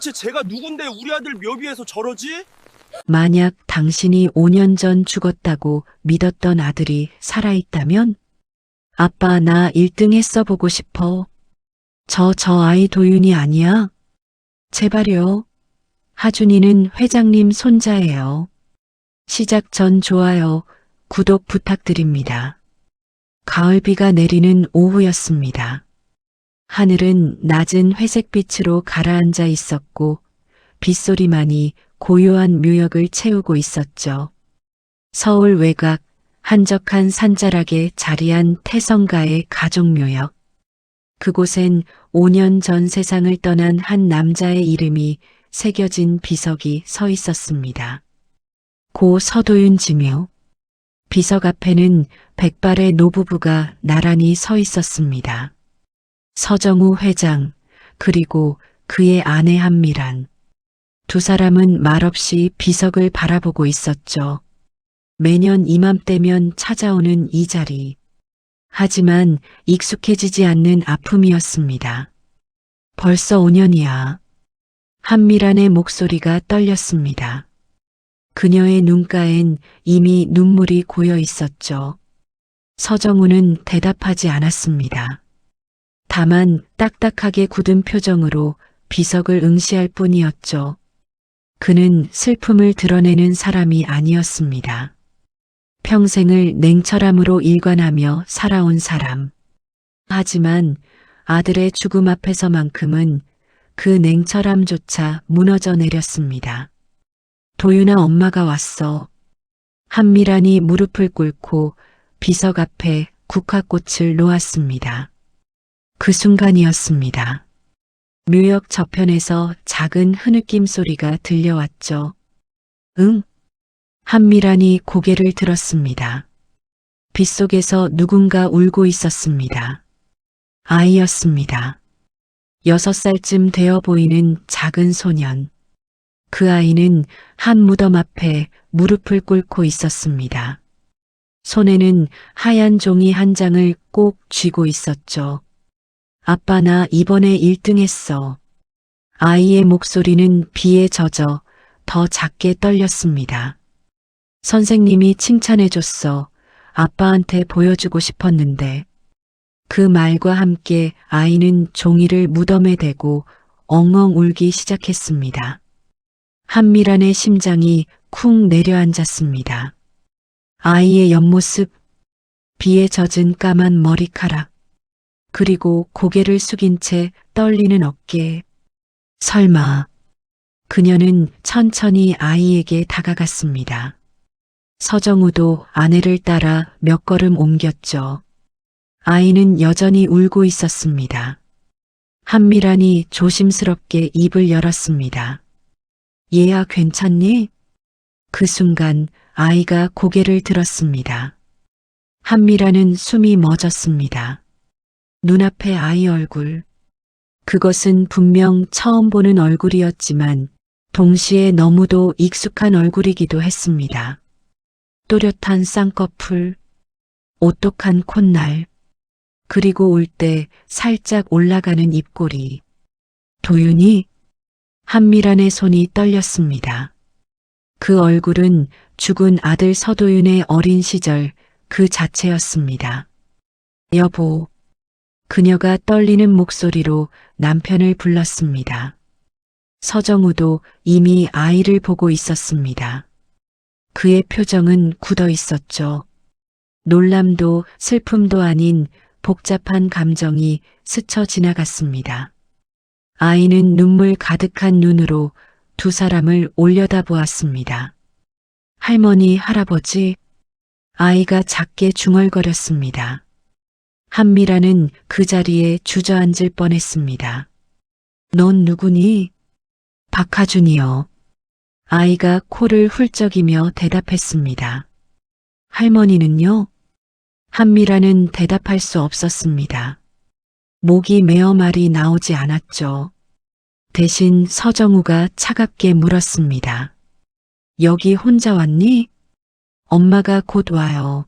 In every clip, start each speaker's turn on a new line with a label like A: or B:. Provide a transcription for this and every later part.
A: 대체 제가 누군데 우리 아들 묘비에서 저러지?
B: 만약 당신이 5년 전 죽었다고 믿었던 아들이 살아있다면? 아빠, 나 1등 했어 보고 싶어. 저 아이 도윤이 아니야? 제발요. 하준이는 회장님 손자예요. 시작 전 좋아요, 구독 부탁드립니다. 가을비가 내리는 오후였습니다. 하늘은 낮은 회색빛으로 가라앉아 있었고 빗소리만이 고요한 묘역을 채우고 있었죠. 서울 외곽 한적한 산자락에 자리한 태성가의 가족묘역. 그곳엔 5년 전 세상을 떠난 한 남자의 이름이 새겨진 비석이 서 있었습니다. 고 서도윤 지묘. 비석 앞에는 백발의 노부부가 나란히 서 있었습니다. 서정우 회장, 그리고 그의 아내 한미란. 두 사람은 말없이 비석을 바라보고 있었죠. 매년 이맘때면 찾아오는 이 자리. 하지만 익숙해지지 않는 아픔이었습니다. 벌써 5년이야. 한미란의 목소리가 떨렸습니다. 그녀의 눈가엔 이미 눈물이 고여 있었죠. 서정우는 대답하지 않았습니다. 다만 딱딱하게 굳은 표정으로 비석을 응시할 뿐이었죠. 그는 슬픔을 드러내는 사람이 아니었습니다. 평생을 냉철함으로 일관하며 살아온 사람. 하지만 아들의 죽음 앞에서만큼은 그 냉철함조차 무너져 내렸습니다. 도윤아, 엄마가 왔어. 한미란이 무릎을 꿇고 비석 앞에 국화꽃을 놓았습니다. 그 순간이었습니다. 묘역 저편에서 작은 흐느낌 소리가 들려왔죠. 응? 한미란이 고개를 들었습니다. 빗속에서 누군가 울고 있었습니다. 아이였습니다. 6살쯤 되어 보이는 작은 소년. 그 아이는 한 무덤 앞에 무릎을 꿇고 있었습니다. 손에는 하얀 종이 한 장을 꼭 쥐고 있었죠. 아빠, 나 이번에 1등 했어. 아이의 목소리는 비에 젖어 더 작게 떨렸습니다. 선생님이 칭찬해줬어. 아빠한테 보여주고 싶었는데. 그 말과 함께 아이는 종이를 무덤에 대고 엉엉 울기 시작했습니다. 한미란의 심장이 쿵 내려앉았습니다. 아이의 옆모습, 비에 젖은 까만 머리카락, 그리고 고개를 숙인 채 떨리는 어깨. 설마. 그녀는 천천히 아이에게 다가갔습니다. 서정우도 아내를 따라 몇 걸음 옮겼죠. 아이는 여전히 울고 있었습니다. 한미란이 조심스럽게 입을 열었습니다. 얘야, 괜찮니? 그 순간 아이가 고개를 들었습니다. 한미란은 숨이 멎었습니다. 눈앞에 아이 얼굴. 그것은 분명 처음 보는 얼굴이었지만 동시에 너무도 익숙한 얼굴이기도 했습니다. 또렷한 쌍꺼풀, 오똑한 콧날, 그리고 울 때 살짝 올라가는 입꼬리. 도윤이? 한미란의 손이 떨렸습니다. 그 얼굴은 죽은 아들 서도윤의 어린 시절 그 자체였습니다. 여보. 그녀가 떨리는 목소리로 남편을 불렀습니다. 서정우도 이미 아이를 보고 있었습니다. 그의 표정은 굳어 있었죠. 놀람도 슬픔도 아닌 복잡한 감정이 스쳐 지나갔습니다. 아이는 눈물 가득한 눈으로 두 사람을 올려다보았습니다. 할머니, 할아버지. 아이가 작게 중얼거렸습니다. 한미란은 그 자리에 주저앉을 뻔했습니다. 넌 누구니? 박하준이요. 아이가 코를 훌쩍이며 대답했습니다. 할머니는요? 한미란은 대답할 수 없었습니다. 목이 메어 말이 나오지 않았죠. 대신 서정우가 차갑게 물었습니다. 여기 혼자 왔니? 엄마가 곧 와요.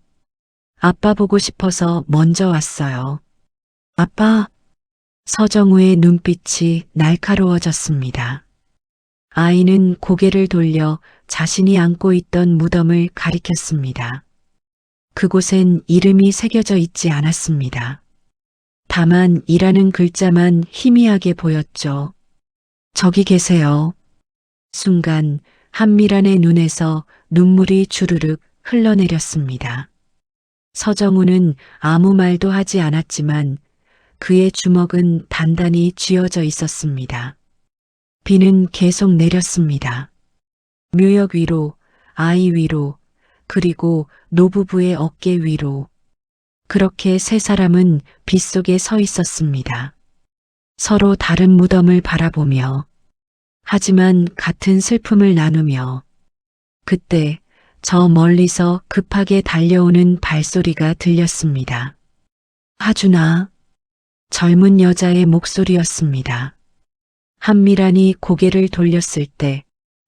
B: 아빠 보고 싶어서 먼저 왔어요. 아빠. 서정우의 눈빛이 날카로워졌습니다. 아이는 고개를 돌려 자신이 안고 있던 무덤을 가리켰습니다. 그곳엔 이름이 새겨져 있지 않았습니다. 다만 이라는 글자만 희미하게 보였죠. 저기 계세요. 순간 한미란의 눈에서 눈물이 주르륵 흘러내렸습니다. 서정우는 아무 말도 하지 않았지만 그의 주먹은 단단히 쥐어져 있었습니다. 비는 계속 내렸습니다. 묘역 위로, 아이 위로, 그리고 노부부의 어깨 위로. 그렇게 세 사람은 빗속에 서 있었습니다. 서로 다른 무덤을 바라보며, 하지만 같은 슬픔을 나누며. 그때 저 멀리서 급하게 달려오는 발소리가 들렸습니다. 하준아. 젊은 여자의 목소리였습니다. 한미란이 고개를 돌렸을 때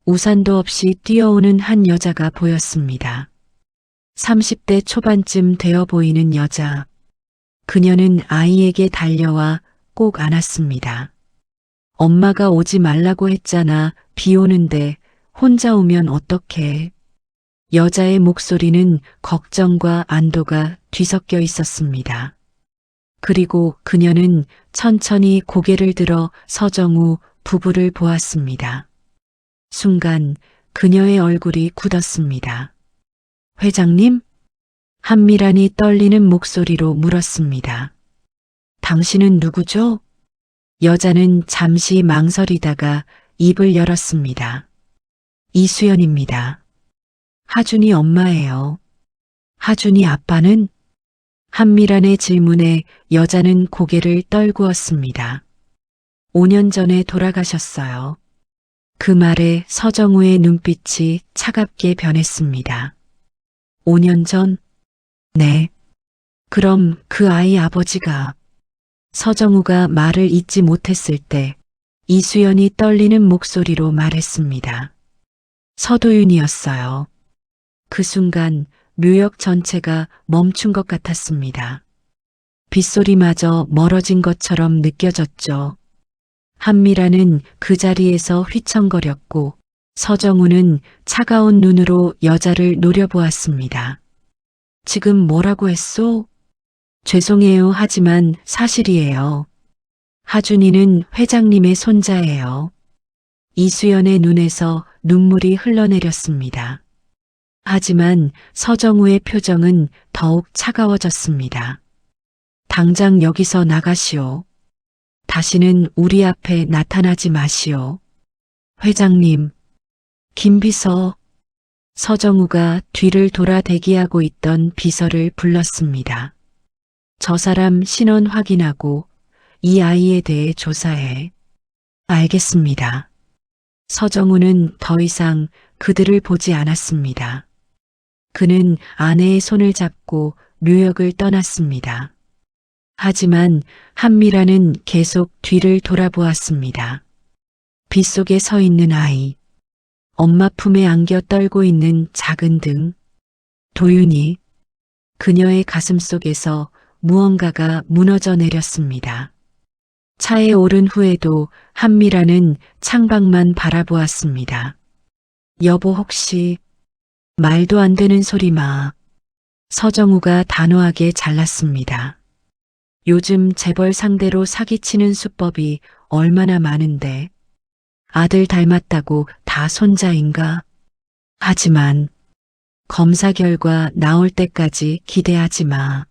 B: 우산도 없이 뛰어오는 한 여자가 보였습니다. 30대 초반쯤 되어 보이는 여자. 그녀는 아이에게 달려와 꼭 안았습니다. 엄마가 오지 말라고 했잖아. 비 오는데 혼자 오면 어떡해. 여자의 목소리는 걱정과 안도가 뒤섞여 있었습니다. 그리고 그녀는 천천히 고개를 들어 서정우 부부를 보았습니다. 순간 그녀의 얼굴이 굳었습니다. 회장님? 한미란이 떨리는 목소리로 물었습니다. 당신은 누구죠? 여자는 잠시 망설이다가 입을 열었습니다. 이수연입니다. 하준이 엄마예요. 하준이 아빠는? 한미란의 질문에 여자는 고개를 떨구었습니다. 5년 전에 돌아가셨어요. 그 말에 서정우의 눈빛이 차갑게 변했습니다. 5년 전? 네. 그럼 그 아이 아버지가. 서정우가 말을 잇지 못했을 때 이수연이 떨리는 목소리로 말했습니다. 서도윤이었어요. 그 순간 묘역 전체가 멈춘 것 같았습니다. 빗소리마저 멀어진 것처럼 느껴졌죠. 한미라는 그 자리에서 휘청거렸고 서정우는 차가운 눈으로 여자를 노려보았습니다. 지금 뭐라고 했소? 죄송해요. 하지만 사실이에요. 하준이는 회장님의 손자예요. 이수연의 눈에서 눈물이 흘러내렸습니다. 하지만 서정우의 표정은 더욱 차가워졌습니다. 당장 여기서 나가시오. 다시는 우리 앞에 나타나지 마시오. 회장님, 김비서. 서정우가 뒤를 돌아 대기하고 있던 비서를 불렀습니다. 저 사람 신원 확인하고 이 아이에 대해 조사해. 알겠습니다. 서정우는 더 이상 그들을 보지 않았습니다. 그는 아내의 손을 잡고 묘역을 떠났습니다. 하지만 한미라는 계속 뒤를 돌아보았습니다. 빗속에 서 있는 아이, 엄마 품에 안겨 떨고 있는 작은 등, 도윤이, 그녀의 가슴 속에서 무언가가 무너져 내렸습니다. 차에 오른 후에도 한미라는 창밖만 바라보았습니다. 여보 혹시. 말도 안 되는 소리 마. 서정우가 단호하게 잘랐습니다. 요즘 재벌 상대로 사기치는 수법이 얼마나 많은데. 아들 닮았다고 다 손자인가? 하지만 검사 결과 나올 때까지 기대하지 마.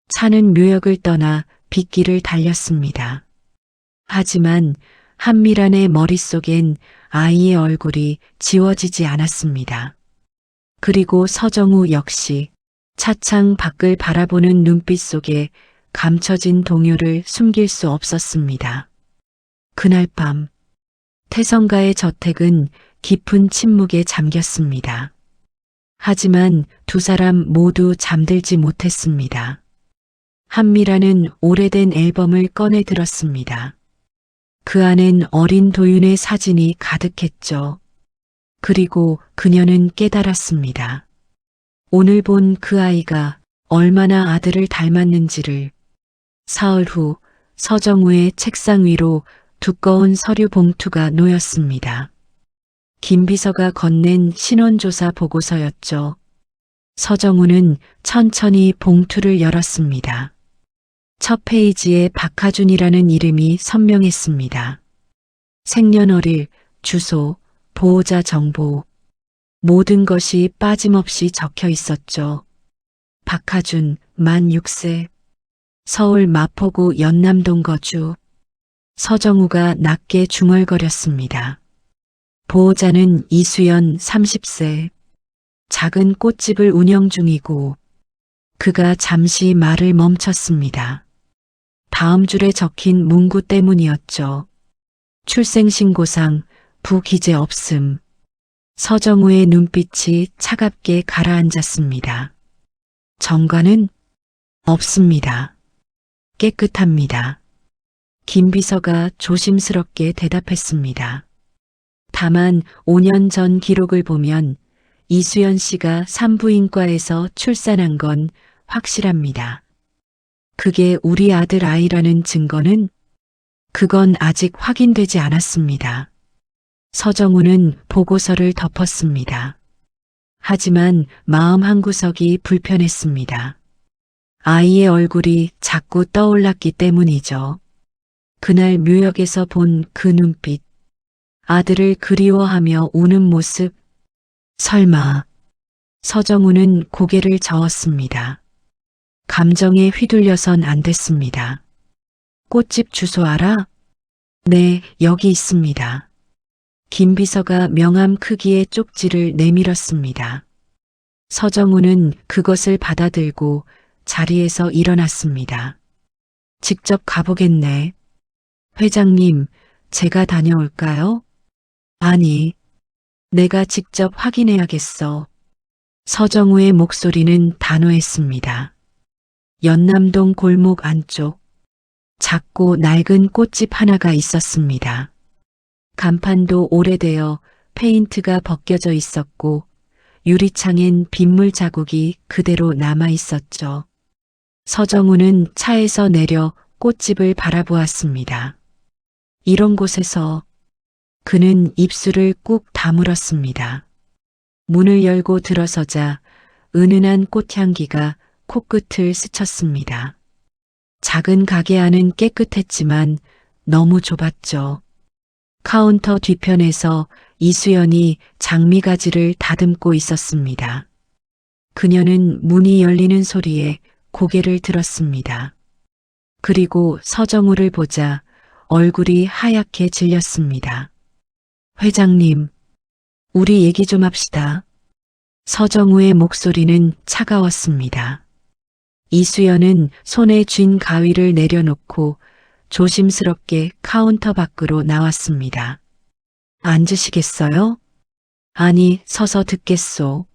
B: 차는 묘역을 떠나 빗길을 달렸습니다. 하지만 한미란의 머릿속엔 아이의 얼굴이 지워지지 않았습니다. 그리고 서정우 역시 차창 밖을 바라보는 눈빛 속에 감춰진 동요를 숨길 수 없었습니다. 그날 밤 태성가의 저택은 깊은 침묵에 잠겼습니다. 하지만 두 사람 모두 잠들지 못했습니다. 한미라는 오래된 앨범을 꺼내 들었습니다. 그 안엔 어린 도윤의 사진이 가득했죠. 그리고 그녀는 깨달았습니다. 오늘 본 그 아이가 얼마나 아들을 닮았는지를. 사흘 후 서정우의 책상 위로 두꺼운 서류 봉투가 놓였습니다. 김 비서가 건넨 신원조사 보고서였죠. 서정우는 천천히 봉투를 열었습니다. 첫 페이지에 박하준이라는 이름이 선명했습니다. 생년월일, 주소, 보호자 정보, 모든 것이 빠짐없이 적혀 있었죠. 박하준, 만 6세, 서울 마포구 연남동 거주. 서정우가 낮게 중얼거렸습니다. 보호자는 이수연 30세, 작은 꽃집을 운영 중이고. 그가 잠시 말을 멈췄습니다. 다음 줄에 적힌 문구 때문이었죠. 출생신고상 부기재 없음. 서정우의 눈빛이 차갑게 가라앉았습니다. 정관은 없습니다. 깨끗합니다. 김 비서가 조심스럽게 대답했습니다. 다만 5년 전 기록을 보면 이수연 씨가 산부인과에서 출산한 건 확실합니다. 그게 우리 아들 아이라는 증거는 그건 아직 확인되지 않았습니다. 서정우는 보고서를 덮었습니다. 하지만 마음 한구석이 불편했습니다. 아이의 얼굴이 자꾸 떠올랐기 때문이죠. 그날 묘역에서 본 그 눈빛, 아들을 그리워하며 우는 모습, 설마. 서정우는 고개를 저었습니다. 감정에 휘둘려선 안 됐습니다. 꽃집 주소 알아? 네, 여기 있습니다. 김 비서가 명함 크기의 쪽지를 내밀었습니다. 서정우는 그것을 받아들고 자리에서 일어났습니다. 직접 가보겠네. 회장님, 제가 다녀올까요? 아니, 내가 직접 확인해야겠어. 서정우의 목소리는 단호했습니다. 연남동 골목 안쪽, 작고 낡은 꽃집 하나가 있었습니다. 간판도 오래되어 페인트가 벗겨져 있었고 유리창엔 빗물 자국이 그대로 남아 있었죠. 서정우는 차에서 내려 꽃집을 바라보았습니다. 이런 곳에서 그는 입술을 꾹 다물었습니다. 문을 열고 들어서자 은은한 꽃향기가 코끝을 스쳤습니다. 작은 가게 안은 깨끗했지만 너무 좁았죠. 카운터 뒤편에서 이수연이 장미가지를 다듬고 있었습니다. 그녀는 문이 열리는 소리에 고개를 들었습니다. 그리고 서정우를 보자 얼굴이 하얗게 질렸습니다. 회장님, 우리 얘기 좀 합시다. 서정우의 목소리는 차가웠습니다. 이수연은 손에 쥔 가위를 내려놓고 조심스럽게 카운터 밖으로 나왔습니다. 앉으시겠어요? 아니, 서서 듣겠소.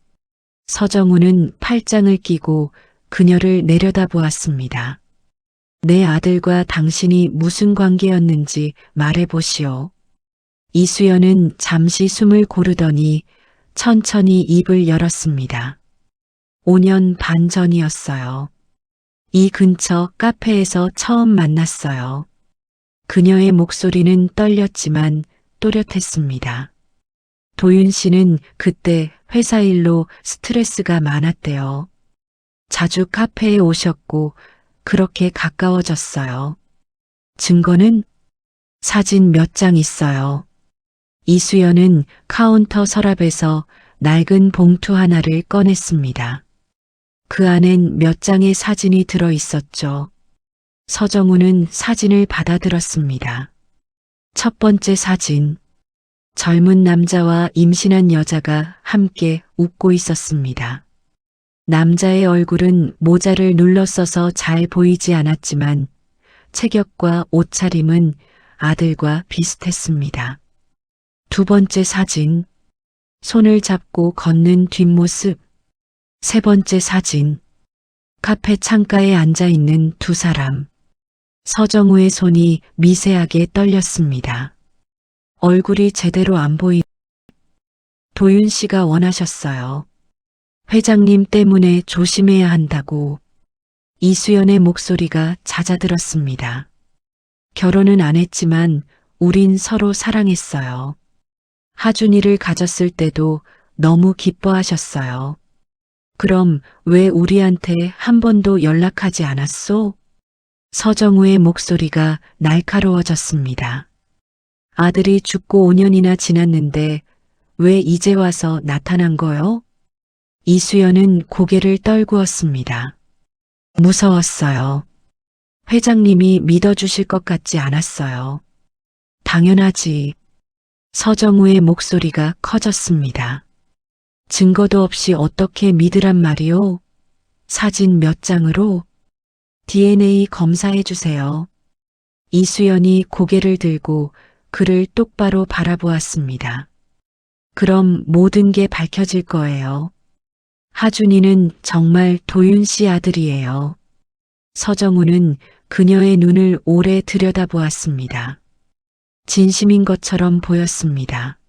B: 서정우는 팔짱을 끼고 그녀를 내려다보았습니다. 내 아들과 당신이 무슨 관계였는지 말해보시오. 이수연은 잠시 숨을 고르더니 천천히 입을 열었습니다. 5년 반 전이었어요. 이 근처 카페에서 처음 만났어요. 그녀의 목소리는 떨렸지만 또렷했습니다. 도윤 씨는 그때 회사 일로 스트레스가 많았대요. 자주 카페에 오셨고 그렇게 가까워졌어요. 증거는 사진 몇 장 있어요. 이수연은 카운터 서랍에서 낡은 봉투 하나를 꺼냈습니다. 그 안엔 몇 장의 사진이 들어 있었죠. 서정우는 사진을 받아들었습니다. 첫 번째 사진. 젊은 남자와 임신한 여자가 함께 웃고 있었습니다. 남자의 얼굴은 모자를 눌러 써서 잘 보이지 않았지만 체격과 옷차림은 아들과 비슷했습니다. 두 번째 사진. 손을 잡고 걷는 뒷모습. 세 번째 사진. 카페 창가에 앉아 있는 두 사람. 서정우의 손이 미세하게 떨렸습니다. 얼굴이 제대로 안 도윤 씨가 원하셨어요. 회장님 때문에 조심해야 한다고. 이수연의 목소리가 잦아들었습니다. 결혼은 안 했지만 우린 서로 사랑했어요. 하준이를 가졌을 때도 너무 기뻐하셨어요. 그럼 왜 우리한테 한 번도 연락하지 않았소? 서정우의 목소리가 날카로워졌습니다. 아들이 죽고 5년이나 지났는데 왜 이제 와서 나타난 거요? 이수연은 고개를 떨구었습니다. 무서웠어요. 회장님이 믿어주실 것 같지 않았어요. 당연하지. 서정우의 목소리가 커졌습니다. 증거도 없이 어떻게 믿으란 말이오? 사진 몇 장으로? DNA 검사해 주세요. 이수연이 고개를 들고 그를 똑바로 바라보았습니다. 그럼 모든 게 밝혀질 거예요. 하준이는 정말 도윤 씨 아들이에요. 서정우는 그녀의 눈을 오래 들여다보았습니다. 진심인 것처럼 보였습니다.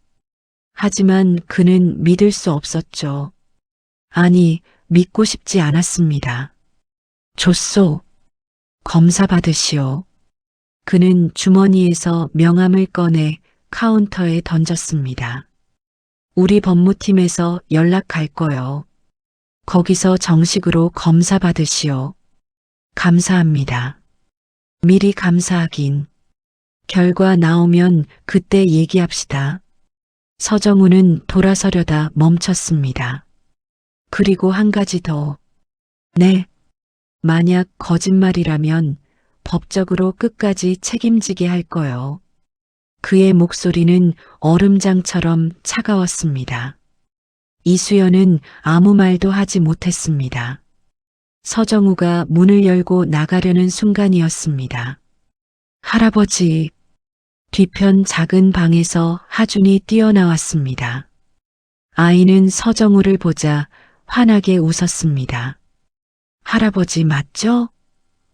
B: 하지만 그는 믿을 수 없었죠. 아니, 믿고 싶지 않았습니다. 줬소. 검사 받으시오. 그는 주머니에서 명함을 꺼내 카운터에 던졌습니다. 우리 법무팀에서 연락할 거요. 거기서 정식으로 검사 받으시오. 감사합니다. 미리 감사하긴. 결과 나오면 그때 얘기합시다. 서정우는 돌아서려다 멈췄습니다. 그리고 한 가지 더. 네. 만약 거짓말이라면 법적으로 끝까지 책임지게 할 거요. 그의 목소리는 얼음장처럼 차가웠습니다. 이수연은 아무 말도 하지 못했습니다. 서정우가 문을 열고 나가려는 순간이었습니다. 할아버지. 뒤편 작은 방에서 하준이 뛰어나왔습니다. 아이는 서정우를 보자 환하게 웃었습니다. 할아버지 맞죠?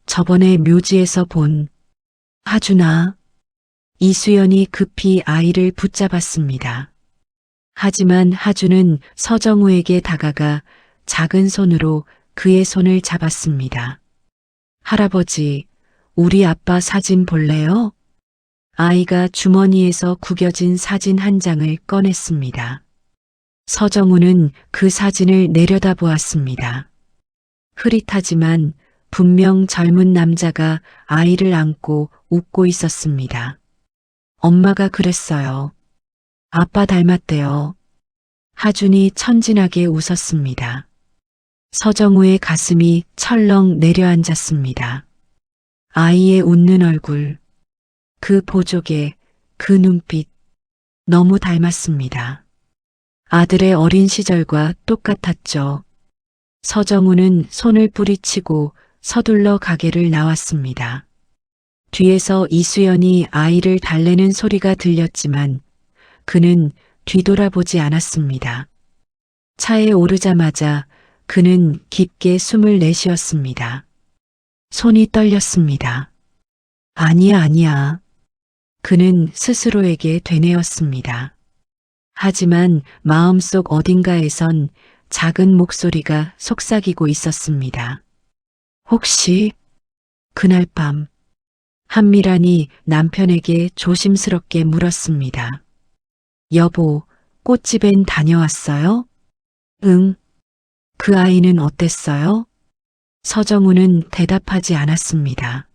B: 저번에 묘지에서 본. 하준아. 이수연이 급히 아이를 붙잡았습니다. 하지만 하준은 서정우에게 다가가 작은 손으로 그의 손을 잡았습니다. 할아버지, 우리 아빠 사진 볼래요? 아이가 주머니에서 구겨진 사진 한 장을 꺼냈습니다. 서정우는 그 사진을 내려다보았습니다. 흐릿하지만 분명 젊은 남자가 아이를 안고 웃고 있었습니다. 엄마가 그랬어요. 아빠 닮았대요. 하준이 천진하게 웃었습니다. 서정우의 가슴이 철렁 내려앉았습니다. 아이의 웃는 얼굴, 그 보조개, 그 눈빛, 너무 닮았습니다. 아들의 어린 시절과 똑같았죠. 서정우는 손을 뿌리치고 서둘러 가게를 나왔습니다. 뒤에서 이수연이 아이를 달래는 소리가 들렸지만 그는 뒤돌아보지 않았습니다. 차에 오르자마자 그는 깊게 숨을 내쉬었습니다. 손이 떨렸습니다. 아니야, 아니야. 그는 스스로에게 되뇌었습니다. 하지만 마음속 어딘가에선 작은 목소리가 속삭이고 있었습니다. 혹시 그날 밤 한미란이 남편에게 조심스럽게 물었습니다. 여보, 꽃집엔 다녀왔어요? 응. 그 아이는 어땠어요? 서정우는 대답하지 않았습니다.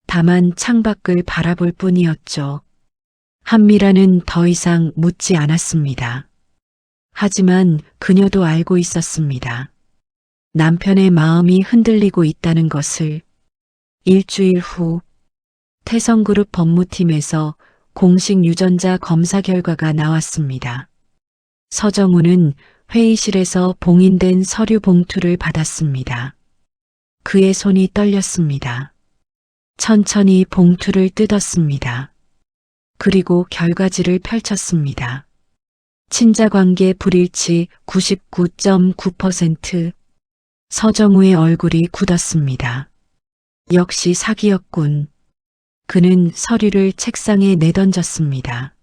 B: 다만 창밖을 바라볼 뿐이었죠. 한미라는 더 이상 묻지 않았습니다. 하지만 그녀도 알고 있었습니다. 남편의 마음이 흔들리고 있다는 것을. 일주일 후 태성그룹 법무팀에서 공식 유전자 검사 결과가 나왔습니다. 서정우는 회의실에서 봉인된 서류 봉투를 받았습니다. 그의 손이 떨렸습니다. 천천히 봉투를 뜯었습니다. 그리고 결과지를 펼쳤습니다. 친자관계 불일치 99.9%. 서정우의 얼굴이 굳었습니다. 역시 사기였군. 그는 서류를 책상에 내던졌습니다.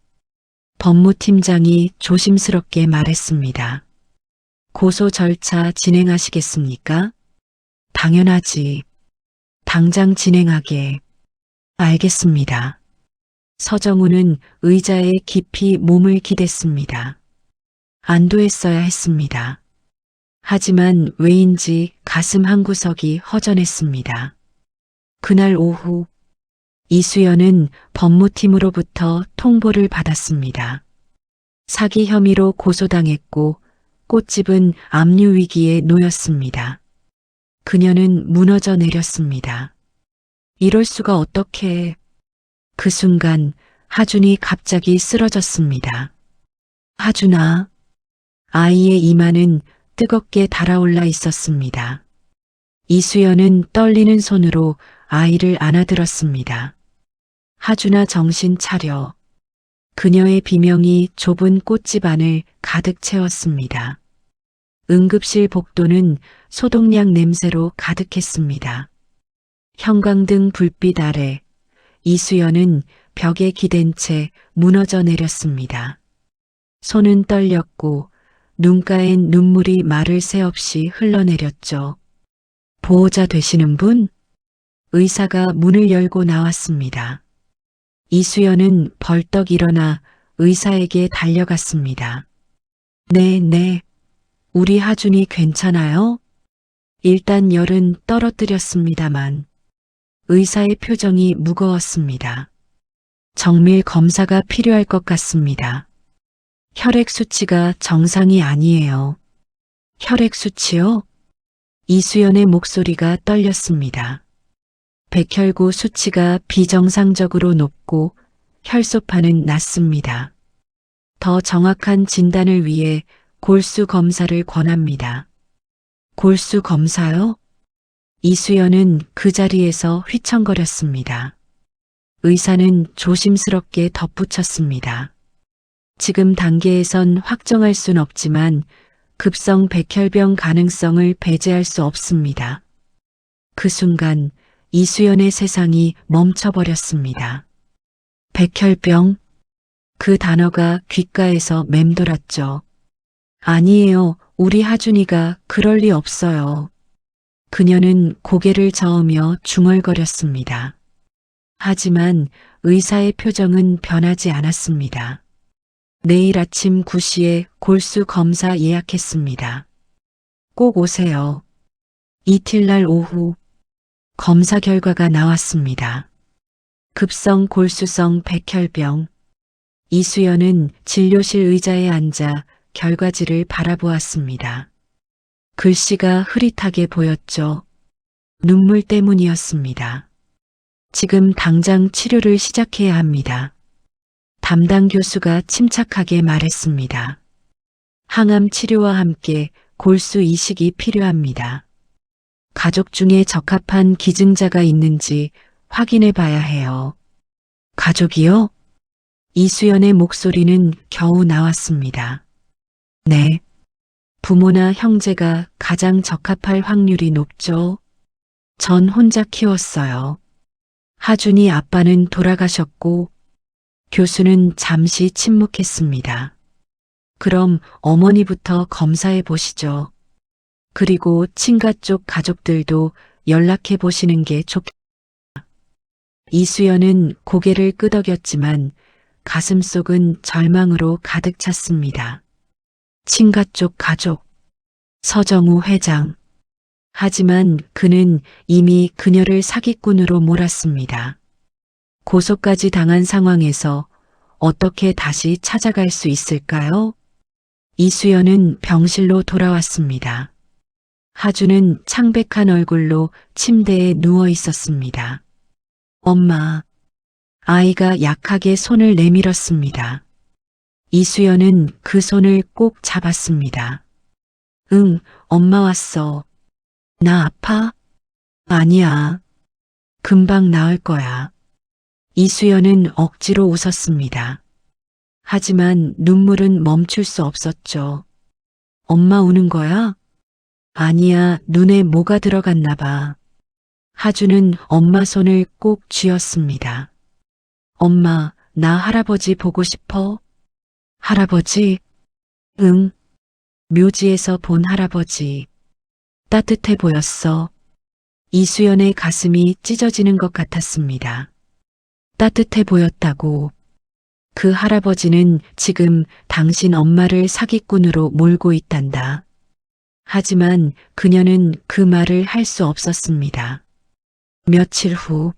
B: 법무팀장이 조심스럽게 말했습니다. 고소 절차 진행하시겠습니까? 당연하지. 당장 진행하게. 알겠습니다. 서정우는 의자에 깊이 몸을 기댔습니다. 안도했어야 했습니다. 하지만 왜인지 가슴 한구석이 허전했습니다. 그날 오후 이수연은 법무팀으로부터 통보를 받았습니다. 사기 혐의로 고소당했고 꽃집은 압류 위기에 놓였습니다. 그녀는 무너져 내렸습니다. 이럴 수가 어떻게... 그 순간 하준이 갑자기 쓰러졌습니다. 하준아. 아이의 이마는 뜨겁게 달아올라 있었습니다. 이수연은 떨리는 손으로 아이를 안아들었습니다. 하준아, 정신 차려. 그녀의 비명이 좁은 꽃집 안을 가득 채웠습니다. 응급실 복도는 소독약 냄새로 가득했습니다. 형광등 불빛 아래 이수연은 벽에 기댄 채 무너져 내렸습니다. 손은 떨렸고 눈가엔 눈물이 마를 새 없이 흘러내렸죠. 보호자 되시는 분? 의사가 문을 열고 나왔습니다. 이수연은 벌떡 일어나 의사에게 달려갔습니다. 네. 우리 하준이 괜찮아요? 일단 열은 떨어뜨렸습니다만. 의사의 표정이 무거웠습니다. 정밀 검사가 필요할 것 같습니다. 혈액 수치가 정상이 아니에요. 혈액 수치요? 이수연의 목소리가 떨렸습니다. 백혈구 수치가 비정상적으로 높고 혈소판은 낮습니다. 더 정확한 진단을 위해 골수 검사를 권합니다. 골수 검사요? 이수연은 그 자리에서 휘청거렸습니다. 의사는 조심스럽게 덧붙였습니다. 지금 단계에선 확정할 순 없지만 급성 백혈병 가능성을 배제할 수 없습니다. 그 순간 이수연의 세상이 멈춰버렸습니다. 백혈병? 그 단어가 귓가에서 맴돌았죠. 아니에요. 우리 하준이가 그럴 리 없어요. 그녀는 고개를 저으며 중얼거렸습니다. 하지만 의사의 표정은 변하지 않았습니다. 내일 아침 9시에 골수 검사 예약했습니다. 꼭 오세요. 이틀날 오후 검사 결과가 나왔습니다. 급성 골수성 백혈병. 이수연은 진료실 의자에 앉아 결과지를 바라보았습니다. 글씨가 흐릿하게 보였죠. 눈물 때문이었습니다. 지금 당장 치료를 시작해야 합니다. 담당 교수가 침착하게 말했습니다. 항암 치료와 함께 골수 이식이 필요합니다. 가족 중에 적합한 기증자가 있는지 확인해 봐야 해요. 가족이요? 이수연의 목소리는 겨우 나왔습니다. 네. 부모나 형제가 가장 적합할 확률이 높죠. 전 혼자 키웠어요. 하준이 아빠는 돌아가셨고 교수는 잠시 침묵했습니다. 그럼 어머니부터 검사해 보시죠. 그리고 친가 쪽 가족들도 연락해 보시는 게 좋겠다. 이수연은 고개를 끄덕였지만 가슴속은 절망으로 가득 찼습니다. 친가 쪽 가족, 서정우 회장. 하지만 그는 이미 그녀를 사기꾼으로 몰았습니다. 고소까지 당한 상황에서 어떻게 다시 찾아갈 수 있을까요? 이수연은 병실로 돌아왔습니다. 하준은 창백한 얼굴로 침대에 누워 있었습니다. 엄마. 아이가 약하게 손을 내밀었습니다. 이수연은 그 손을 꼭 잡았습니다. 응, 엄마 왔어. 나 아파? 아니야. 금방 나을 거야. 이수연은 억지로 웃었습니다. 하지만 눈물은 멈출 수 없었죠. 엄마 우는 거야? 아니야, 눈에 뭐가 들어갔나 봐. 하준은 엄마 손을 꼭 쥐었습니다. 엄마, 나 할아버지 보고 싶어? 할아버지? 응. 묘지에서 본 할아버지. 따뜻해 보였어. 이수연의 가슴이 찢어지는 것 같았습니다. 따뜻해 보였다고. 그 할아버지는 지금 당신 엄마를 사기꾼으로 몰고 있단다. 하지만 그녀는 그 말을 할 수 없었습니다. 며칠 후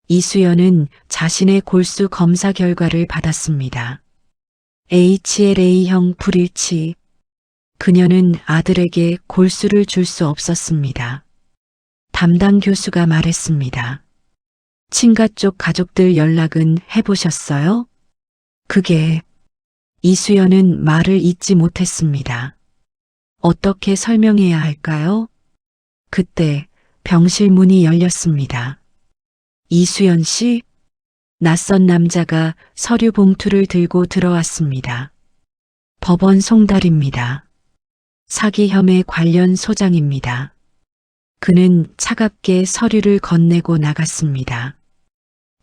B: 이수연은 자신의 골수 검사 결과를 받았습니다. HLA형 불일치. 그녀는 아들에게 골수를 줄 수 없었습니다. 담당 교수가 말했습니다. 친가 쪽 가족들 연락은 해보셨어요? 그게 이수연은 말을 잇지 못했습니다. 어떻게 설명해야 할까요? 그때 병실 문이 열렸습니다. 이수연 씨? 낯선 남자가 서류 봉투를 들고 들어왔습니다. 법원 송달입니다. 사기 혐의 관련 소장입니다. 그는 차갑게 서류를 건네고 나갔습니다.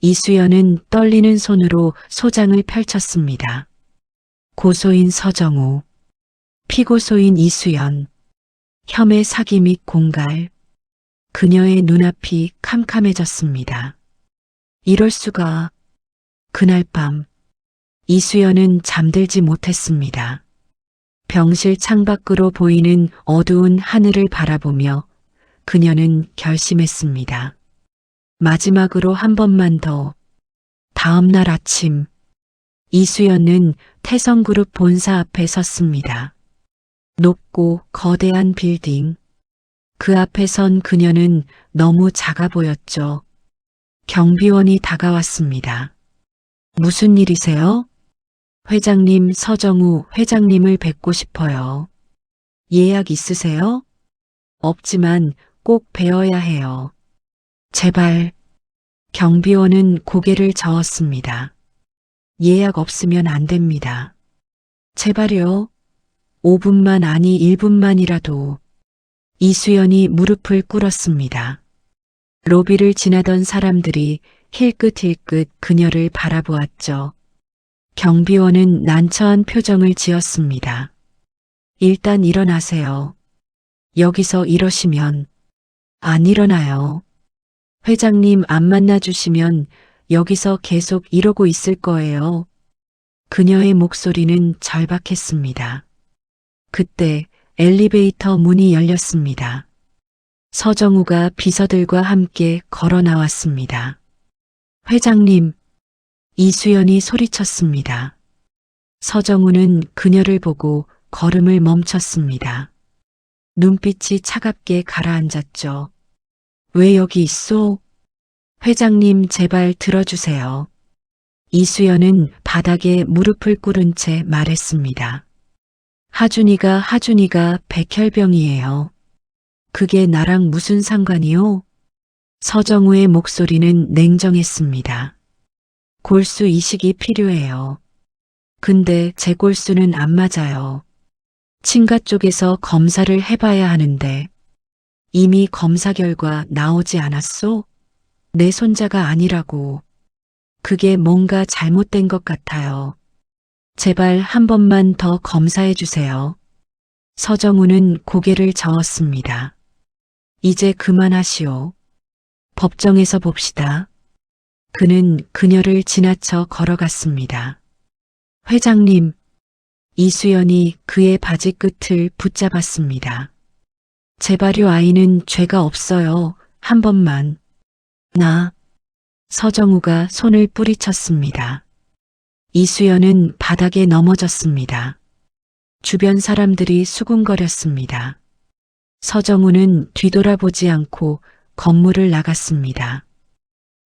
B: 이수연은 떨리는 손으로 소장을 펼쳤습니다. 고소인 서정우, 피고소인 이수연, 혐의 사기 및 공갈. 그녀의 눈앞이 캄캄해졌습니다. 이럴 수가. 그날 밤 이수연은 잠들지 못했습니다. 병실 창밖으로 보이는 어두운 하늘을 바라보며 그녀는 결심했습니다. 마지막으로 한 번만 더. 다음 날 아침 이수연은 태성그룹 본사 앞에 섰습니다. 높고 거대한 빌딩. 그 앞에 선 그녀는 너무 작아 보였죠. 경비원이 다가왔습니다. 무슨 일이세요? 회장님, 서정우 회장님을 뵙고 싶어요. 예약 있으세요? 없지만 꼭 뵈어야 해요. 제발. 경비원은 고개를 저었습니다. 예약 없으면 안 됩니다. 제발요. 5분만 아니 1분만이라도. 이수연이 무릎을 꿇었습니다. 로비를 지나던 사람들이 힐끗힐끗 그녀를 바라보았죠. 경비원은 난처한 표정을 지었습니다. 일단 일어나세요. 여기서 이러시면 안 일어나요. 회장님 안 만나주시면 여기서 계속 이러고 있을 거예요. 그녀의 목소리는 절박했습니다. 그때 엘리베이터 문이 열렸습니다. 서정우가 비서들과 함께 걸어 나왔습니다. 회장님, 이수연이 소리쳤습니다. 서정우는 그녀를 보고 걸음을 멈췄습니다. 눈빛이 차갑게 가라앉았죠. 왜 여기 있소? 회장님 제발 들어주세요. 이수연은 바닥에 무릎을 꿇은 채 말했습니다. 하준이가 백혈병이에요. 그게 나랑 무슨 상관이요? 서정우의 목소리는 냉정했습니다. 골수 이식이 필요해요. 근데 제 골수는 안 맞아요. 친가 쪽에서 검사를 해봐야 하는데 이미 검사 결과 나오지 않았소? 내 손자가 아니라고. 그게 뭔가 잘못된 것 같아요. 제발 한 번만 더 검사해 주세요. 서정우는 고개를 저었습니다. 이제 그만하시오. 법정에서 봅시다. 그는 그녀를 지나쳐 걸어갔습니다. 회장님, 이수연이 그의 바지 끝을 붙잡았습니다. 제발요, 아이는 죄가 없어요. 한 번만. 서정우가 손을 뿌리쳤습니다. 이수연은 바닥에 넘어졌습니다. 주변 사람들이 수군거렸습니다. 서정우는 뒤돌아보지 않고 건물을 나갔습니다.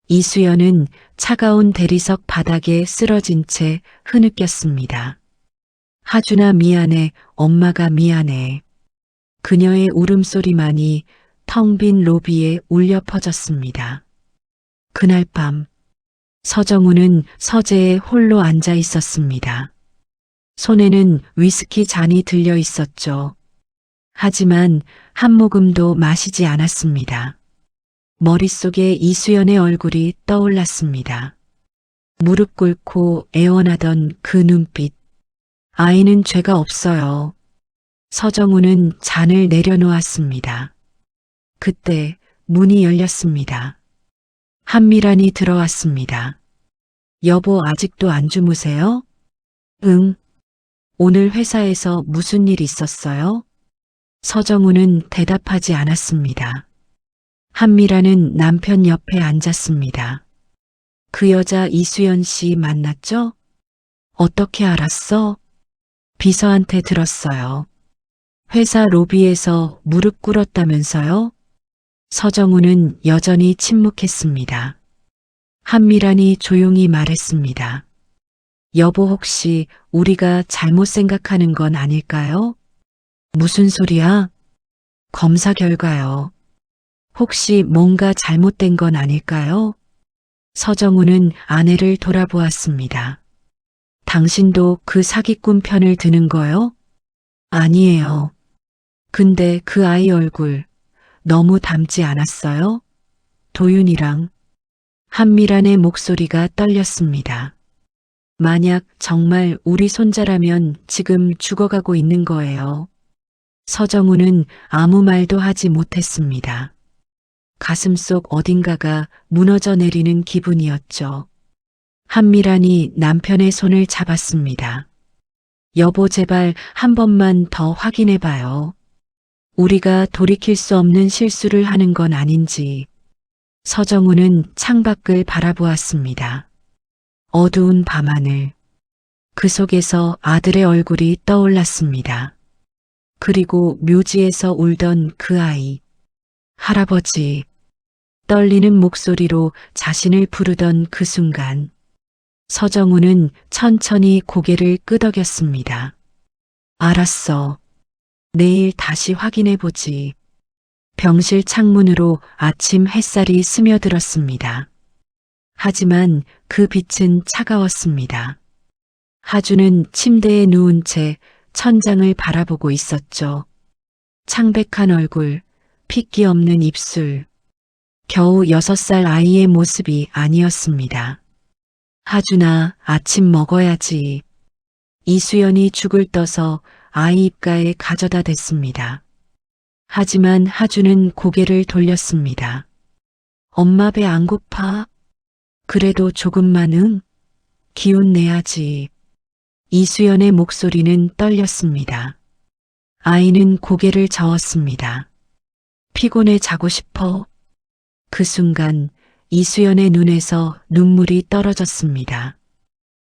B: 이수연은 차가운 대리석 바닥에 쓰러진 채 흐느꼈습니다. 하준아 미안해, 엄마가 미안해. 그녀의 울음소리만이 텅 빈 로비에 울려 퍼졌습니다. 그날 밤 서정우는 서재에 홀로 앉아 있었습니다. 손에는 위스키 잔이 들려 있었죠. 하지만 한 모금도 마시지 않았습니다. 머릿속에 이수연의 얼굴이 떠올랐습니다. 무릎 꿇고 애원하던 그 눈빛. 아이는 죄가 없어요. 서정우는 잔을 내려놓았습니다. 그때 문이 열렸습니다. 한미란이 들어왔습니다. 여보, 아직도 안 주무세요? 응. 오늘 회사에서 무슨 일 있었어요? 서정우는 대답하지 않았습니다. 한미라는 남편 옆에 앉았습니다. 그 여자 이수연 씨 만났죠? 어떻게 알았어? 비서한테 들었어요. 회사 로비에서 무릎 꿇었다면서요? 서정우는 여전히 침묵했습니다. 한미란이 조용히 말했습니다. 여보, 혹시 우리가 잘못 생각하는 건 아닐까요? 무슨 소리야? 검사 결과요. 혹시 뭔가 잘못된 건 아닐까요? 서정우는 아내를 돌아보았습니다. 당신도 그 사기꾼 편을 드는 거요? 아니에요. 근데 그 아이 얼굴 너무 닮지 않았어요? 도윤이랑. 한미란의 목소리가 떨렸습니다. 만약 정말 우리 손자라면 지금 죽어가고 있는 거예요. 서정우는 아무 말도 하지 못했습니다. 가슴속 어딘가가 무너져 내리는 기분이었죠. 한미란이 남편의 손을 잡았습니다. 여보, 제발 한 번만 더 확인해 봐요. 우리가 돌이킬 수 없는 실수를 하는 건 아닌지. 서정우는 창밖을 바라보았습니다. 어두운 밤하늘. 그 속에서 아들의 얼굴이 떠올랐습니다. 그리고 묘지에서 울던 그 아이. 할아버지. 떨리는 목소리로 자신을 부르던 그 순간. 서정우는 천천히 고개를 끄덕였습니다. 알았어. 내일 다시 확인해 보지. 병실 창문으로 아침 햇살이 스며들었습니다. 하지만 그 빛은 차가웠습니다. 하주는 침대에 누운 채 천장을 바라보고 있었죠. 창백한 얼굴, 핏기 없는 입술. 겨우 6살 아이의 모습이 아니었습니다. 하준아, 아침 먹어야지. 이수연이 죽을 떠서 아이 입가에 가져다 댔습니다. 하지만 하준은 고개를 돌렸습니다. 엄마 배 안 고파? 그래도 조금만은 기운 내야지. 이수연의 목소리는 떨렸습니다. 아이는 고개를 저었습니다. 피곤해 자고 싶어. 그 순간 이수연의 눈에서 눈물이 떨어졌습니다.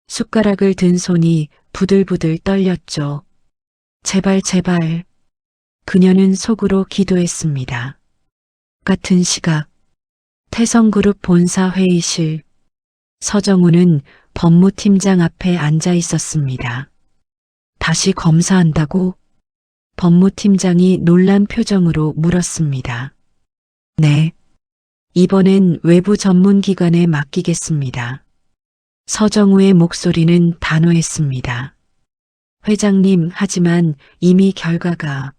B: 숟가락을 든 손이 부들부들 떨렸죠. 제발, 제발. 그녀는 속으로 기도했습니다. 같은 시각, 태성그룹 본사 회의실. 서정우는 법무팀장 앞에 앉아 있었습니다. 다시 검사한다고? 법무팀장이 놀란 표정으로 물었습니다. 네. 이번엔 외부 전문기관에 맡기겠습니다. 서정우의 목소리는 단호했습니다. 회장님, 하지만 이미 결과가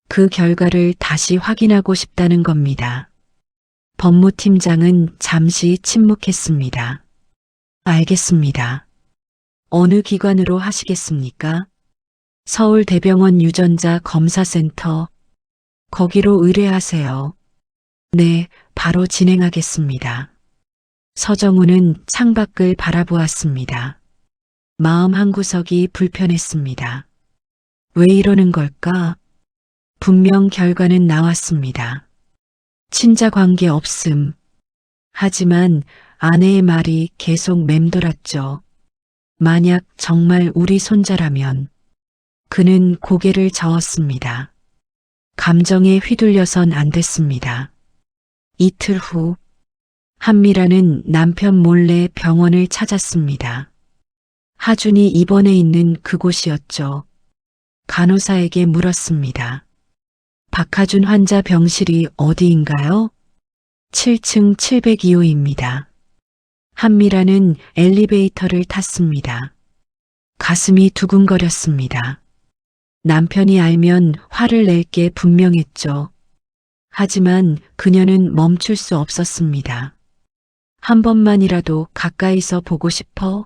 B: 그 결과를 다시 확인하고 싶다는 겁니다. 법무팀장은 잠시 침묵했습니다. 알겠습니다. 어느 기관으로 하시겠습니까? 서울대병원 유전자 검사센터. 거기로 의뢰하세요. 네, 바로 진행하겠습니다. 서정우는 창밖을 바라보았습니다. 마음 한구석이 불편했습니다. 왜 이러는 걸까? 분명 결과는 나왔습니다. 친자 관계 없음. 하지만 아내의 말이 계속 맴돌았죠. 만약 정말 우리 손자라면. 그는 고개를 저었습니다. 감정에 휘둘려선 안 됐습니다. 이틀 후 한미라는 남편 몰래 병원을 찾았습니다. 하준이 입원해 있는 그곳이었죠. 간호사에게 물었습니다. 박하준 환자 병실이 어디인가요? 7층 702호입니다. 한미라는 엘리베이터를 탔습니다. 가슴이 두근거렸습니다. 남편이 알면 화를 낼 게 분명했죠. 하지만 그녀는 멈출 수 없었습니다. 한 번만이라도 가까이서 보고 싶어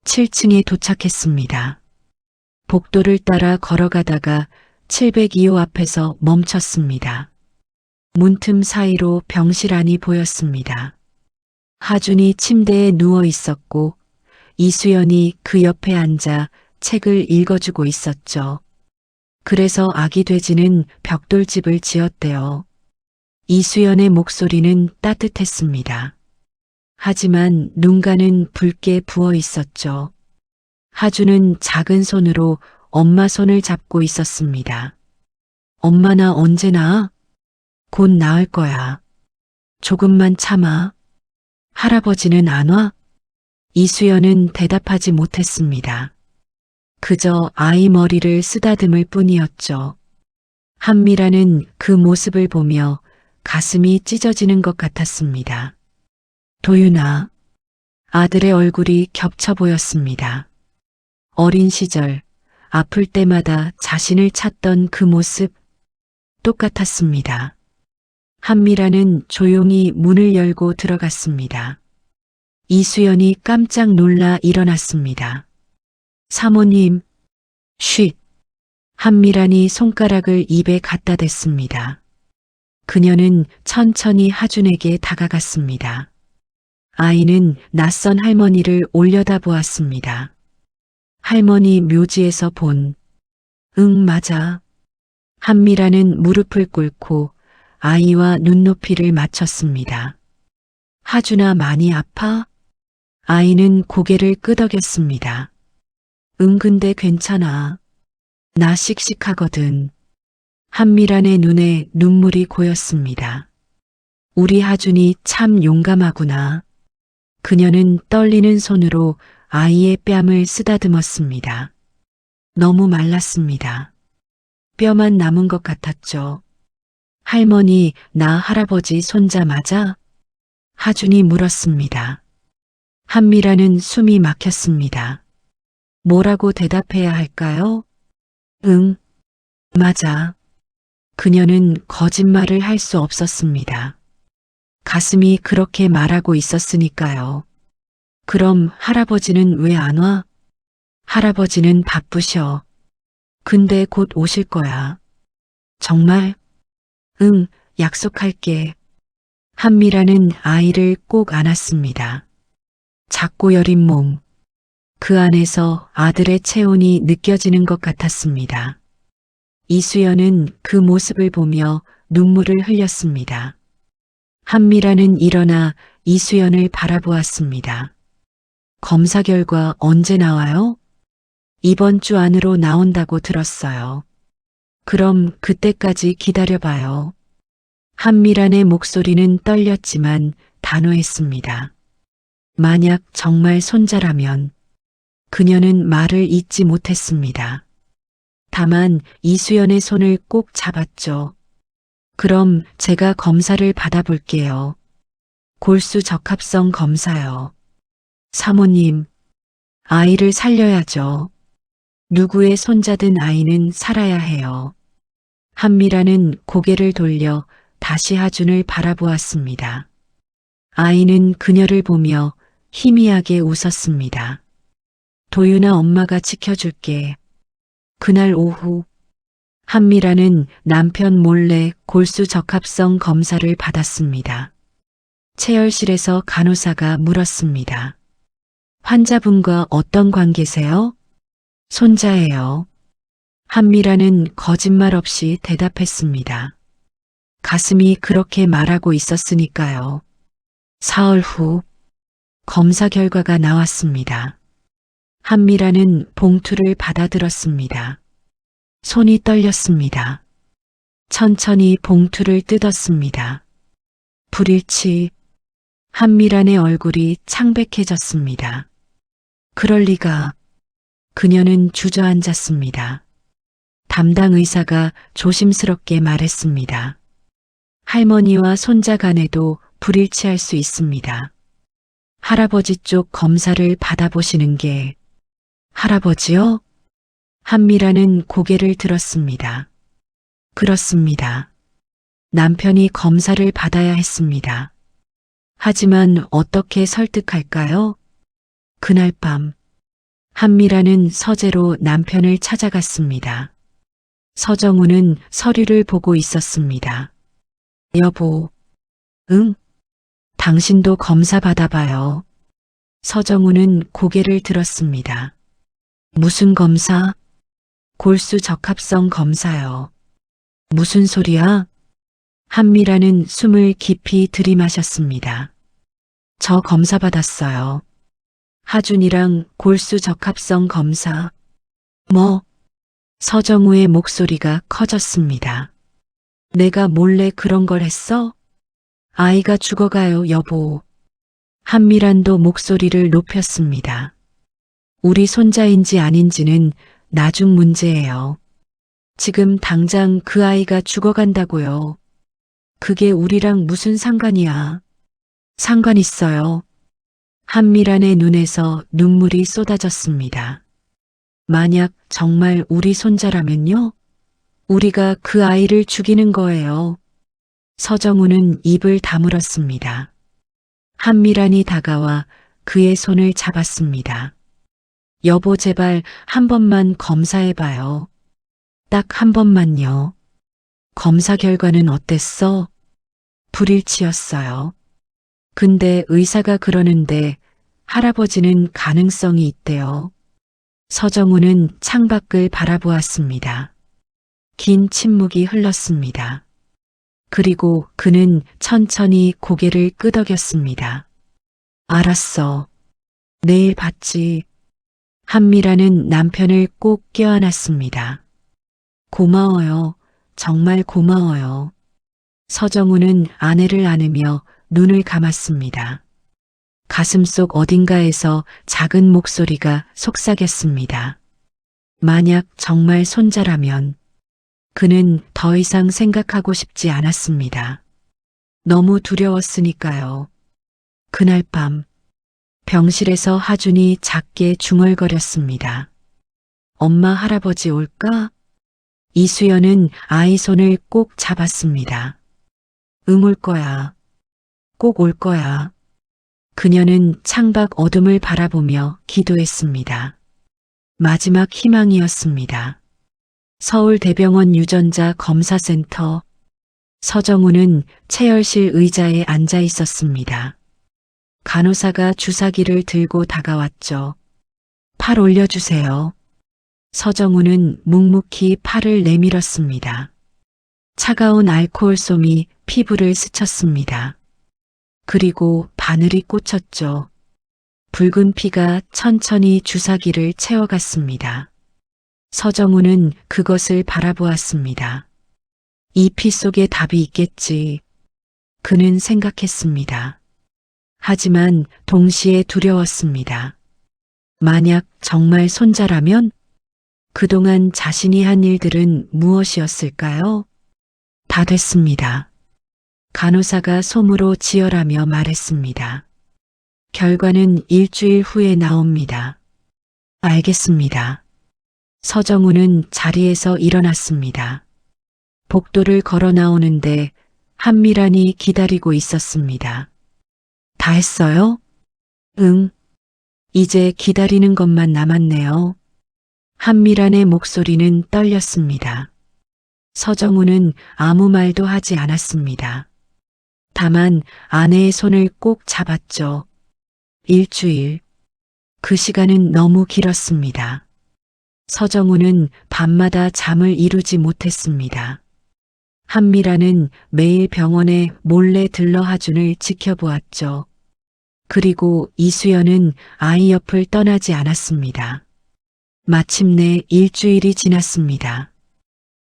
B: 7층에 도착했습니다. 복도를 따라 걸어가다가 702호 앞에서 멈췄습니다. 문틈 사이로 병실 안이 보였습니다. 하준이 침대에 누워 있었고 이수연이 그 옆에 앉아 책을 읽어주고 있었죠. 그래서 아기 돼지는 벽돌집을 지었대요. 이수연의 목소리는 따뜻했습니다. 하지만 눈가는 붉게 부어 있었죠. 하주는 작은 손으로 엄마 손을 잡고 있었습니다. 엄마 나 언제 나아? 곧 나을 거야. 조금만 참아. 할아버지는 안 와? 이수연은 대답하지 못했습니다. 그저 아이 머리를 쓰다듬을 뿐이었죠. 한미라는 그 모습을 보며 가슴이 찢어지는 것 같았습니다. 도윤아. 아들의 얼굴이 겹쳐 보였습니다. 어린 시절, 아플 때마다 자신을 찾던 그 모습, 똑같았습니다. 한미라는 조용히 문을 열고 들어갔습니다. 이수연이 깜짝 놀라 일어났습니다. 사모님, 쉿. 한미란이 손가락을 입에 갖다 댔습니다. 그녀는 천천히 하준에게 다가갔습니다. 아이는 낯선 할머니를 올려다보았습니다. 할머니 묘지에서 본, 응 맞아. 한미라는 무릎을 꿇고 아이와 눈높이를 맞췄습니다. 하준아 많이 아파? 아이는 고개를 끄덕였습니다. 응 근데 괜찮아. 나 씩씩하거든. 한미란의 눈에 눈물이 고였습니다. 우리 하준이 참 용감하구나. 그녀는 떨리는 손으로 아이의 뺨을 쓰다듬었습니다. 너무 말랐습니다. 뼈만 남은 것 같았죠. 할머니, 나 할아버지 손자 맞아? 하준이 물었습니다. 한미라는 숨이 막혔습니다. 뭐라고 대답해야 할까요? 응, 맞아. 그녀는 거짓말을 할 수 없었습니다. 가슴이 그렇게 말하고 있었으니까요. 그럼 할아버지는 왜 안 와? 할아버지는 바쁘셔. 근데 곧 오실 거야. 정말? 응, 약속할게. 한미라는 아이를 꼭 안았습니다. 작고 여린 몸. 그 안에서 아들의 체온이 느껴지는 것 같았습니다. 이수연은 그 모습을 보며 눈물을 흘렸습니다. 한미라는 일어나 이수연을 바라보았습니다. 검사 결과 언제 나와요? 이번 주 안으로 나온다고 들었어요. 그럼 그때까지 기다려봐요. 한미란의 목소리는 떨렸지만 단호했습니다. 만약 정말 손자라면 그녀는 말을 잇지 못했습니다. 다만 이수연의 손을 꼭 잡았죠. 그럼 제가 검사를 받아볼게요. 골수 적합성 검사요. 사모님, 아이를 살려야죠. 누구의 손자든 아이는 살아야 해요. 한미라는 고개를 돌려 다시 하준을 바라보았습니다. 아이는 그녀를 보며 희미하게 웃었습니다. 도윤아 엄마가 지켜줄게. 그날 오후 한미라는 남편 몰래 골수 적합성 검사를 받았습니다. 체열실에서 간호사가 물었습니다. 환자분과 어떤 관계세요? 손자예요. 한미라는 거짓말 없이 대답했습니다. 가슴이 그렇게 말하고 있었으니까요. 사흘 후 검사 결과가 나왔습니다. 한미라는 봉투를 받아들었습니다. 손이 떨렸습니다. 천천히 봉투를 뜯었습니다. 불일치. 한미란의 얼굴이 창백해졌습니다. 그럴 리가. 그녀는 주저앉았습니다. 담당 의사가 조심스럽게 말했습니다. 할머니와 손자 간에도 불일치할 수 있습니다. 할아버지 쪽 검사를 받아보시는 게. 할아버지요? 한미라는 고개를 들었습니다. 그렇습니다. 남편이 검사를 받아야 했습니다. 하지만 어떻게 설득할까요? 그날 밤 한미라는 서재로 남편을 찾아갔습니다. 서정우는 서류를 보고 있었습니다. 여보, 응? 당신도 검사 받아봐요. 서정우는 고개를 들었습니다. 무슨 검사? 골수 적합성 검사요. 무슨 소리야? 한미라는 숨을 깊이 들이마셨습니다. 저 검사 받았어요. 하준이랑 골수 적합성 검사. 뭐? 서정우의 목소리가 커졌습니다. 내가 몰래 그런 걸 했어? 아이가 죽어가요, 여보. 한미란도 목소리를 높였습니다. 우리 손자인지 아닌지는 나중 문제예요. 지금 당장 그 아이가 죽어간다고요. 그게 우리랑 무슨 상관이야. 상관 있어요. 한미란의 눈에서 눈물이 쏟아졌습니다. 만약 정말 우리 손자라면요? 우리가 그 아이를 죽이는 거예요. 서정우는 입을 다물었습니다. 한미란이 다가와 그의 손을 잡았습니다. 여보 제발 한 번만 검사해봐요. 딱 한 번만요. 검사 결과는 어땠어? 불일치였어요. 근데 의사가 그러는데 할아버지는 가능성이 있대요. 서정우는 창밖을 바라보았습니다. 긴 침묵이 흘렀습니다. 그리고 그는 천천히 고개를 끄덕였습니다. 알았어. 내일 봤지. 한미라는 남편을 꼭 껴안았습니다. 고마워요. 정말 고마워요. 서정우는 아내를 안으며 눈을 감았습니다. 가슴속 어딘가에서 작은 목소리가 속삭였습니다. 만약 정말 손자라면 그는 더 이상 생각하고 싶지 않았습니다. 너무 두려웠으니까요. 그날 밤 병실에서 하준이 작게 중얼거렸습니다. 엄마 할아버지 올까? 이수연은 아이 손을 꼭 잡았습니다. 올 거야. 꼭 올 거야. 그녀는 창밖 어둠을 바라보며 기도했습니다. 마지막 희망이었습니다. 서울대병원 유전자 검사센터. 서정우는 체열실 의자에 앉아 있었습니다. 간호사가 주사기를 들고 다가왔죠. 팔 올려주세요. 서정우는 묵묵히 팔을 내밀었습니다. 차가운 알코올솜이 피부를 스쳤습니다. 그리고 바늘이 꽂혔죠. 붉은 피가 천천히 주사기를 채워갔습니다. 서정우는 그것을 바라보았습니다. 이 피 속에 답이 있겠지. 그는 생각했습니다. 하지만 동시에 두려웠습니다. 만약 정말 손자라면 그동안 자신이 한 일들은 무엇이었을까요? 다 됐습니다. 간호사가 솜으로 지어라며 말했습니다. 결과는 일주일 후에 나옵니다. 알겠습니다. 서정우는 자리에서 일어났습니다. 복도를 걸어 나오는데 한미란이 기다리고 있었습니다. 다 했어요? 응. 이제 기다리는 것만 남았네요. 한미란의 목소리는 떨렸습니다. 서정우는 아무 말도 하지 않았습니다. 다만 아내의 손을 꼭 잡았죠. 일주일. 그 시간은 너무 길었습니다. 서정우는 밤마다 잠을 이루지 못했습니다. 한미라는 매일 병원에 몰래 들러 하준을 지켜보았죠. 그리고 이수연은 아이 옆을 떠나지 않았습니다. 마침내 일주일이 지났습니다.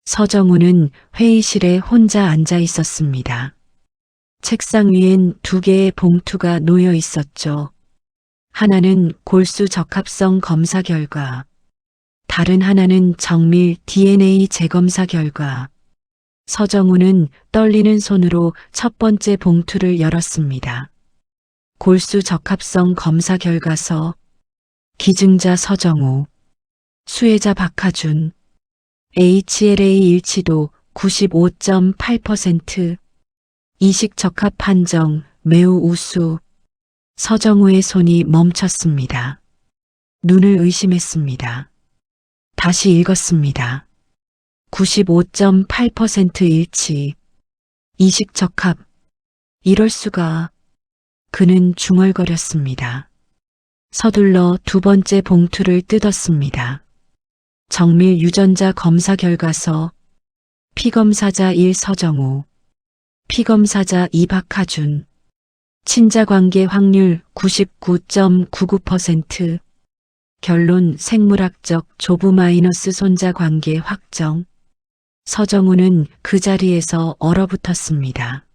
B: 서정우는 회의실에 혼자 앉아 있었습니다. 책상 위엔 2개의 봉투가 놓여 있었죠. 하나는 골수 적합성 검사 결과, 다른 하나는 정밀 DNA 재검사 결과. 서정우는 떨리는 손으로 첫 번째 봉투를 열었습니다. 골수 적합성 검사 결과서, 기증자 서정우, 수혜자 박하준, HLA 일치도 95.8%, 이식 적합 판정 매우 우수. 서정우의 손이 멈췄습니다. 눈을 의심했습니다. 다시 읽었습니다. 95.8% 일치. 이식 적합. 이럴 수가. 그는 중얼거렸습니다. 서둘러 두 번째 봉투를 뜯었습니다. 정밀 유전자 검사 결과서, 피검사자 1 서정우, 피검사자 2 박하준, 친자관계 확률 99.99%, 결론 생물학적 조부 마이너스 손자 관계 확정. 서정우는 그 자리에서 얼어붙었습니다.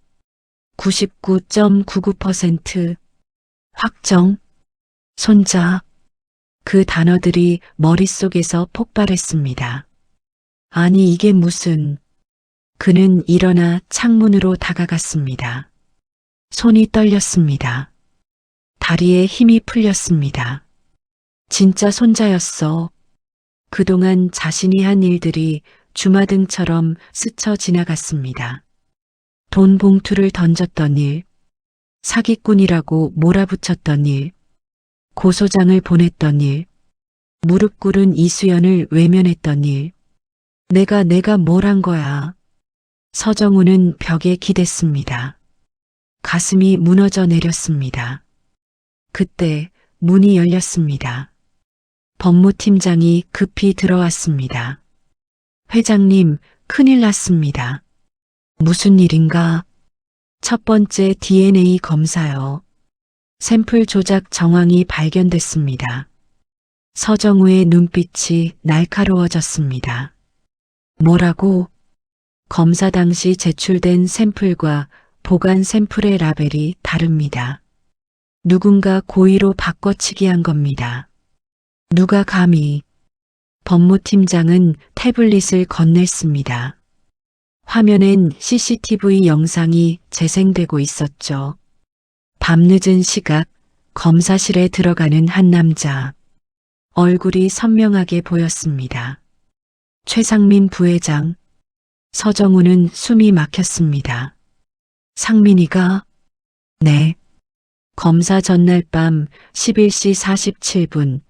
B: 99.99% 확정, 손자. 그 단어들이 머릿속에서 폭발했습니다. 아니 이게 무슨. 그는 일어나 창문으로 다가갔습니다. 손이 떨렸습니다. 다리에 힘이 풀렸습니다. 진짜 손자였어. 그동안 자신이 한 일들이 주마등처럼 스쳐 지나갔습니다. 돈 봉투를 던졌던 일, 사기꾼이라고 몰아붙였던 일, 고소장을 보냈던 일, 무릎 꿇은 이수연을 외면했던 일. 내가 뭘 한 거야. 서정우는 벽에 기댔습니다. 가슴이 무너져 내렸습니다. 그때 문이 열렸습니다. 법무팀장이 급히 들어왔습니다. 회장님, 큰일 났습니다. 무슨 일인가? 첫 번째 DNA 검사요. 샘플 조작 정황이 발견됐습니다. 서정우의 눈빛이 날카로워졌습니다. 뭐라고? 검사 당시 제출된 샘플과 보관 샘플의 라벨이 다릅니다. 누군가 고의로 바꿔치기 한 겁니다. 누가 감히? 법무팀장은 태블릿을 건넸습니다. 화면엔 CCTV 영상이 재생되고 있었죠. 밤늦은 시각, 검사실에 들어가는 한 남자. 얼굴이 선명하게 보였습니다. 최상민 부회장. 서정우는 숨이 막혔습니다. 상민이가? 네. 검사 전날 밤 11시 47분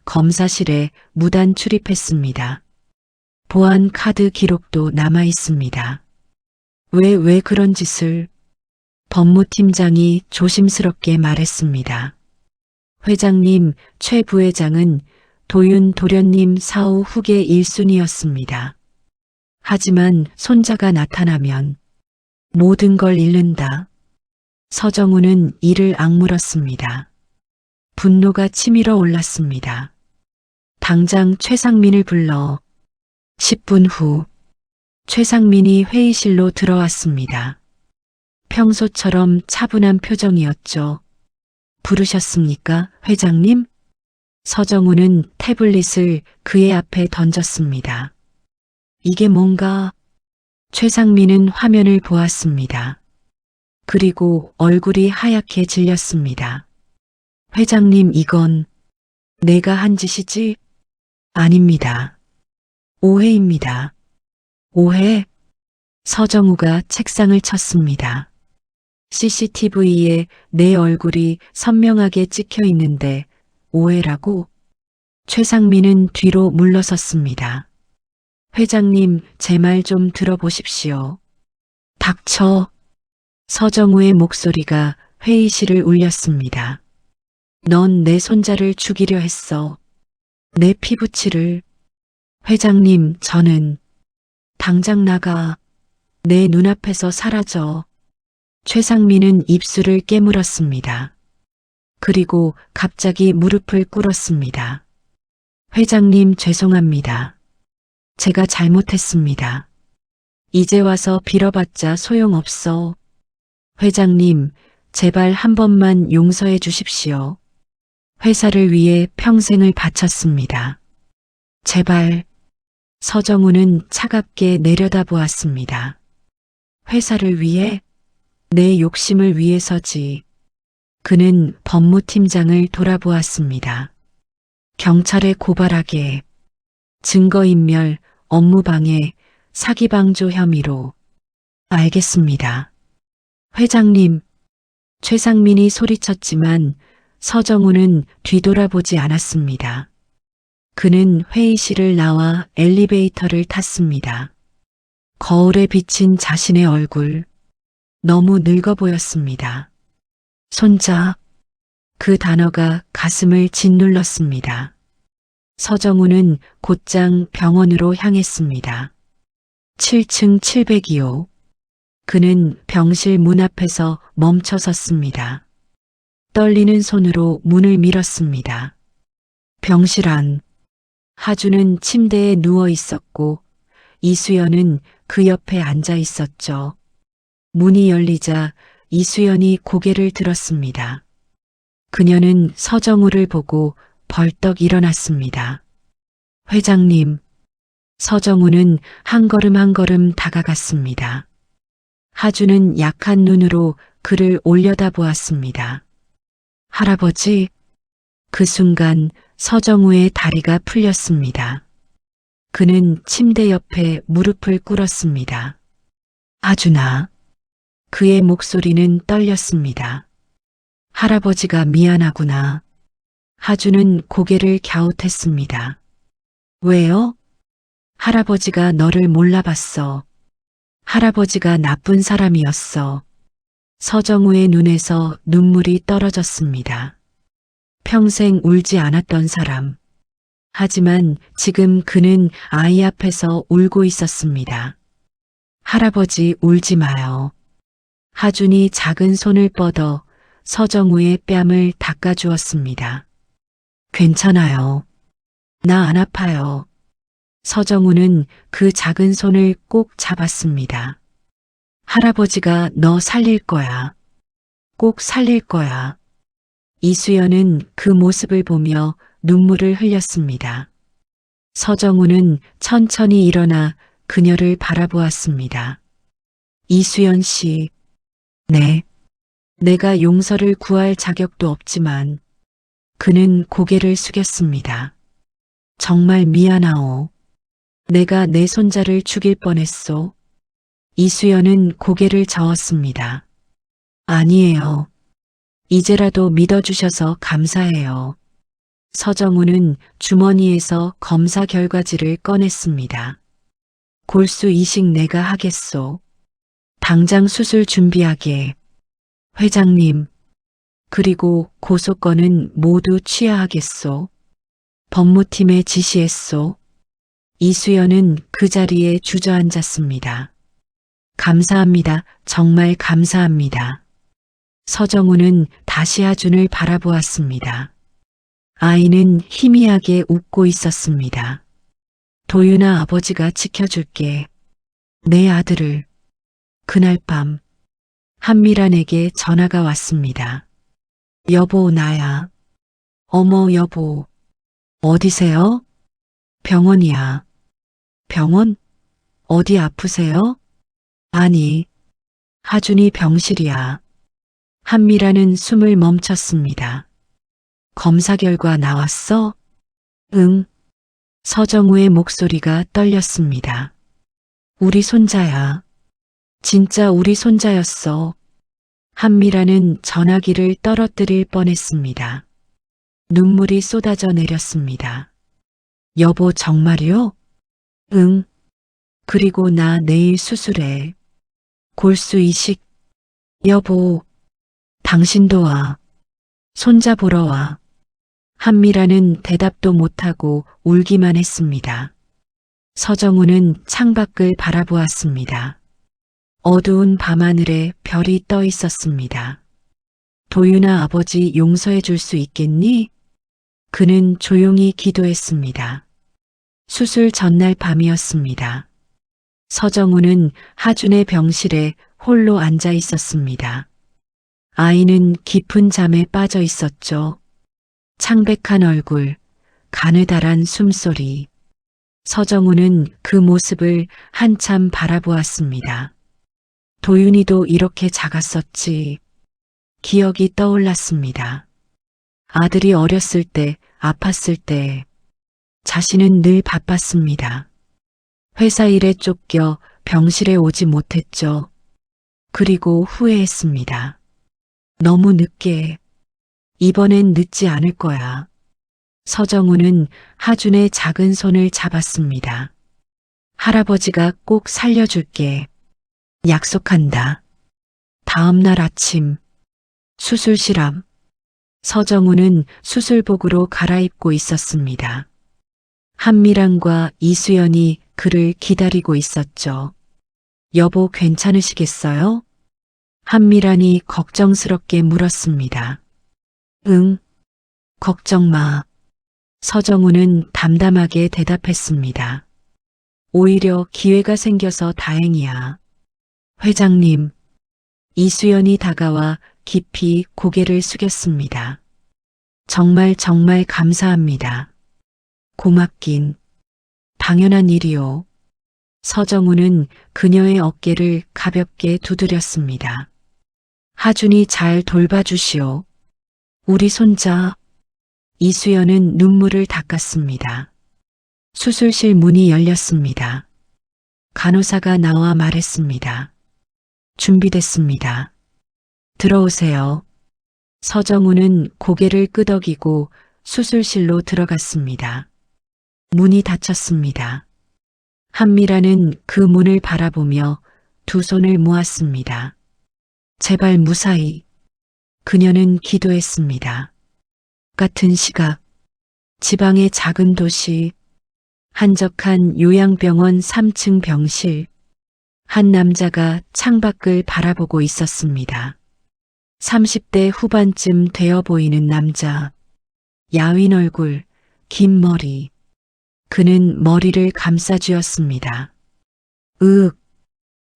B: 검사실에 무단 출입했습니다. 보안 카드 기록도 남아 있습니다. 왜 그런 짓을? 법무팀장이 조심스럽게 말했습니다. 회장님, 최 부회장은 도윤 도련님 사후 후계 1순위였습니다. 하지만 손자가 나타나면 모든 걸 잃는다. 서정우는 이를 악물었습니다. 분노가 치밀어 올랐습니다. 당장 최상민을 불러. 10분 후 최상민이 회의실로 들어왔습니다. 평소처럼 차분한 표정이었죠. 부르셨습니까, 회장님? 서정우는 태블릿을 그의 앞에 던졌습니다. 이게 뭔가? 최상민은 화면을 보았습니다. 그리고 얼굴이 하얗게 질렸습니다. 회장님, 이건 내가 한 짓이지? 아닙니다. 오해입니다. 오해? 서정우가 책상을 쳤습니다. CCTV에 내 얼굴이 선명하게 찍혀 있는데 오해라고? 최상민은 뒤로 물러섰습니다. 회장님, 제 말 좀 들어보십시오. 닥쳐. 서정우의 목소리가 회의실을 울렸습니다. 넌 내 손자를 죽이려 했어. 내 피부치를. 회장님, 저는 당장 나가. 내 눈앞에서 사라져. 최상민은 입술을 깨물었습니다. 그리고 갑자기 무릎을 꿇었습니다. 회장님, 죄송합니다. 제가 잘못했습니다. 이제 와서 빌어봤자 소용없어. 회장님, 제발 한 번만 용서해 주십시오. 회사를 위해 평생을 바쳤습니다. 제발. 서정우는 차갑게 내려다보았습니다. 회사를 위해? 내 욕심을 위해서지. 그는 법무팀장을 돌아보았습니다. 경찰에 고발하게. 증거인멸, 업무방해, 사기방조 혐의로. 알겠습니다. 회장님. 최상민이 소리쳤지만 서정우는 뒤돌아보지 않았습니다. 그는 회의실을 나와 엘리베이터를 탔습니다. 거울에 비친 자신의 얼굴. 너무 늙어 보였습니다. 손자. 그 단어가 가슴을 짓눌렀습니다. 서정우는 곧장 병원으로 향했습니다. 7층 702호. 그는 병실 문 앞에서 멈춰 섰습니다. 떨리는 손으로 문을 밀었습니다. 병실 안. 하주는 침대에 누워 있었고 이수연은 그 옆에 앉아 있었죠. 문이 열리자 이수연이 고개를 들었습니다. 그녀는 서정우를 보고 벌떡 일어났습니다. 회장님. 서정우는 한 걸음 한 걸음 다가갔습니다. 하주는 약한 눈으로 그를 올려다보았습니다. 할아버지. 그 순간 서정우의 다리가 풀렸습니다. 그는 침대 옆에 무릎을 꿇었습니다. 하준아. 그의 목소리는 떨렸습니다. 할아버지가 미안하구나. 하주는 고개를 갸웃했습니다. 왜요? 할아버지가 너를 몰라봤어. 할아버지가 나쁜 사람이었어. 서정우의 눈에서 눈물이 떨어졌습니다. 평생 울지 않았던 사람. 하지만 지금 그는 아이 앞에서 울고 있었습니다. 할아버지 울지 마요. 하준이 작은 손을 뻗어 서정우의 뺨을 닦아주었습니다. 괜찮아요. 나 안 아파요. 서정우는 그 작은 손을 꼭 잡았습니다. 할아버지가 너 살릴 거야. 꼭 살릴 거야. 이수연은 그 모습을 보며 눈물을 흘렸습니다. 서정우는 천천히 일어나 그녀를 바라보았습니다. 이수연 씨. 네. 내가 용서를 구할 자격도 없지만 그는 고개를 숙였습니다. 정말 미안하오. 내가 내 손자를 죽일 뻔했소. 이수연은 고개를 저었습니다. 아니에요. 이제라도 믿어주셔서 감사해요. 서정우는 주머니에서 검사 결과지를 꺼냈습니다. 골수 이식 내가 하겠소. 당장 수술 준비하게. 회장님. 그리고 고소건은 모두 취하하겠소. 법무팀에 지시했소. 이수연은 그 자리에 주저앉았습니다. 감사합니다. 정말 감사합니다. 서정우는 다시 하준을 바라보았습니다. 아이는 희미하게 웃고 있었습니다. 도윤아, 아버지가 지켜줄게. 내 아들을. 그날 밤 한미란에게 전화가 왔습니다. 여보, 나야. 어머, 여보. 어디세요? 병원이야. 병원? 어디 아프세요? 아니, 하준이 병실이야. 한미라는 숨을 멈췄습니다. 검사 결과 나왔어? 응. 서정우의 목소리가 떨렸습니다. 우리 손자야. 진짜 우리 손자였어. 한미라는 전화기를 떨어뜨릴 뻔했습니다. 눈물이 쏟아져 내렸습니다. 여보, 정말요? 응. 그리고 나 내일 수술해. 골수 이식. 여보, 당신도 와. 손자 보러 와. 한미라는 대답도 못하고 울기만 했습니다. 서정우는 창밖을 바라보았습니다. 어두운 밤하늘에 별이 떠 있었습니다. 도윤아, 아버지 용서해 줄 수 있겠니? 그는 조용히 기도했습니다. 수술 전날 밤이었습니다. 서정우는 하준의 병실에 홀로 앉아 있었습니다. 아이는 깊은 잠에 빠져 있었죠. 창백한 얼굴, 가느다란 숨소리. 서정우는 그 모습을 한참 바라보았습니다. 도윤이도 이렇게 작았었지. 기억이 떠올랐습니다. 아들이 어렸을 때, 아팠을 때, 자신은 늘 바빴습니다. 회사 일에 쫓겨 병실에 오지 못했죠. 그리고 후회했습니다. 너무 늦게. 이번엔 늦지 않을 거야. 서정우는 하준의 작은 손을 잡았습니다. 할아버지가 꼭 살려줄게. 약속한다. 다음 날 아침 수술실 앞. 서정우는 수술복으로 갈아입고 있었습니다. 한미란과 이수연이 그를 기다리고 있었죠. 여보, 괜찮으시겠어요? 한미란이 걱정스럽게 물었습니다. 응, 걱정 마. 서정우는 담담하게 대답했습니다. 오히려 기회가 생겨서 다행이야. 회장님. 이수연이 다가와 깊이 고개를 숙였습니다. 정말 감사합니다. 고맙긴. 당연한 일이요. 서정우는 그녀의 어깨를 가볍게 두드렸습니다. 하준이 잘 돌봐주시오. 우리 손자. 이수연은 눈물을 닦았습니다. 수술실 문이 열렸습니다. 간호사가 나와 말했습니다. 준비됐습니다. 들어오세요. 서정우는 고개를 끄덕이고 수술실로 들어갔습니다. 문이 닫혔습니다. 한미라는 그 문을 바라보며 두 손을 모았습니다. 제발 무사히. 그녀는 기도했습니다. 같은 시각, 지방의 작은 도시, 한적한 요양병원 3층 병실, 한 남자가 창밖을 바라보고 있었습니다. 30대 후반쯤 되어 보이는 남자, 야윈 얼굴, 긴 머리. 그는 머리를 감싸쥐었습니다. 으윽,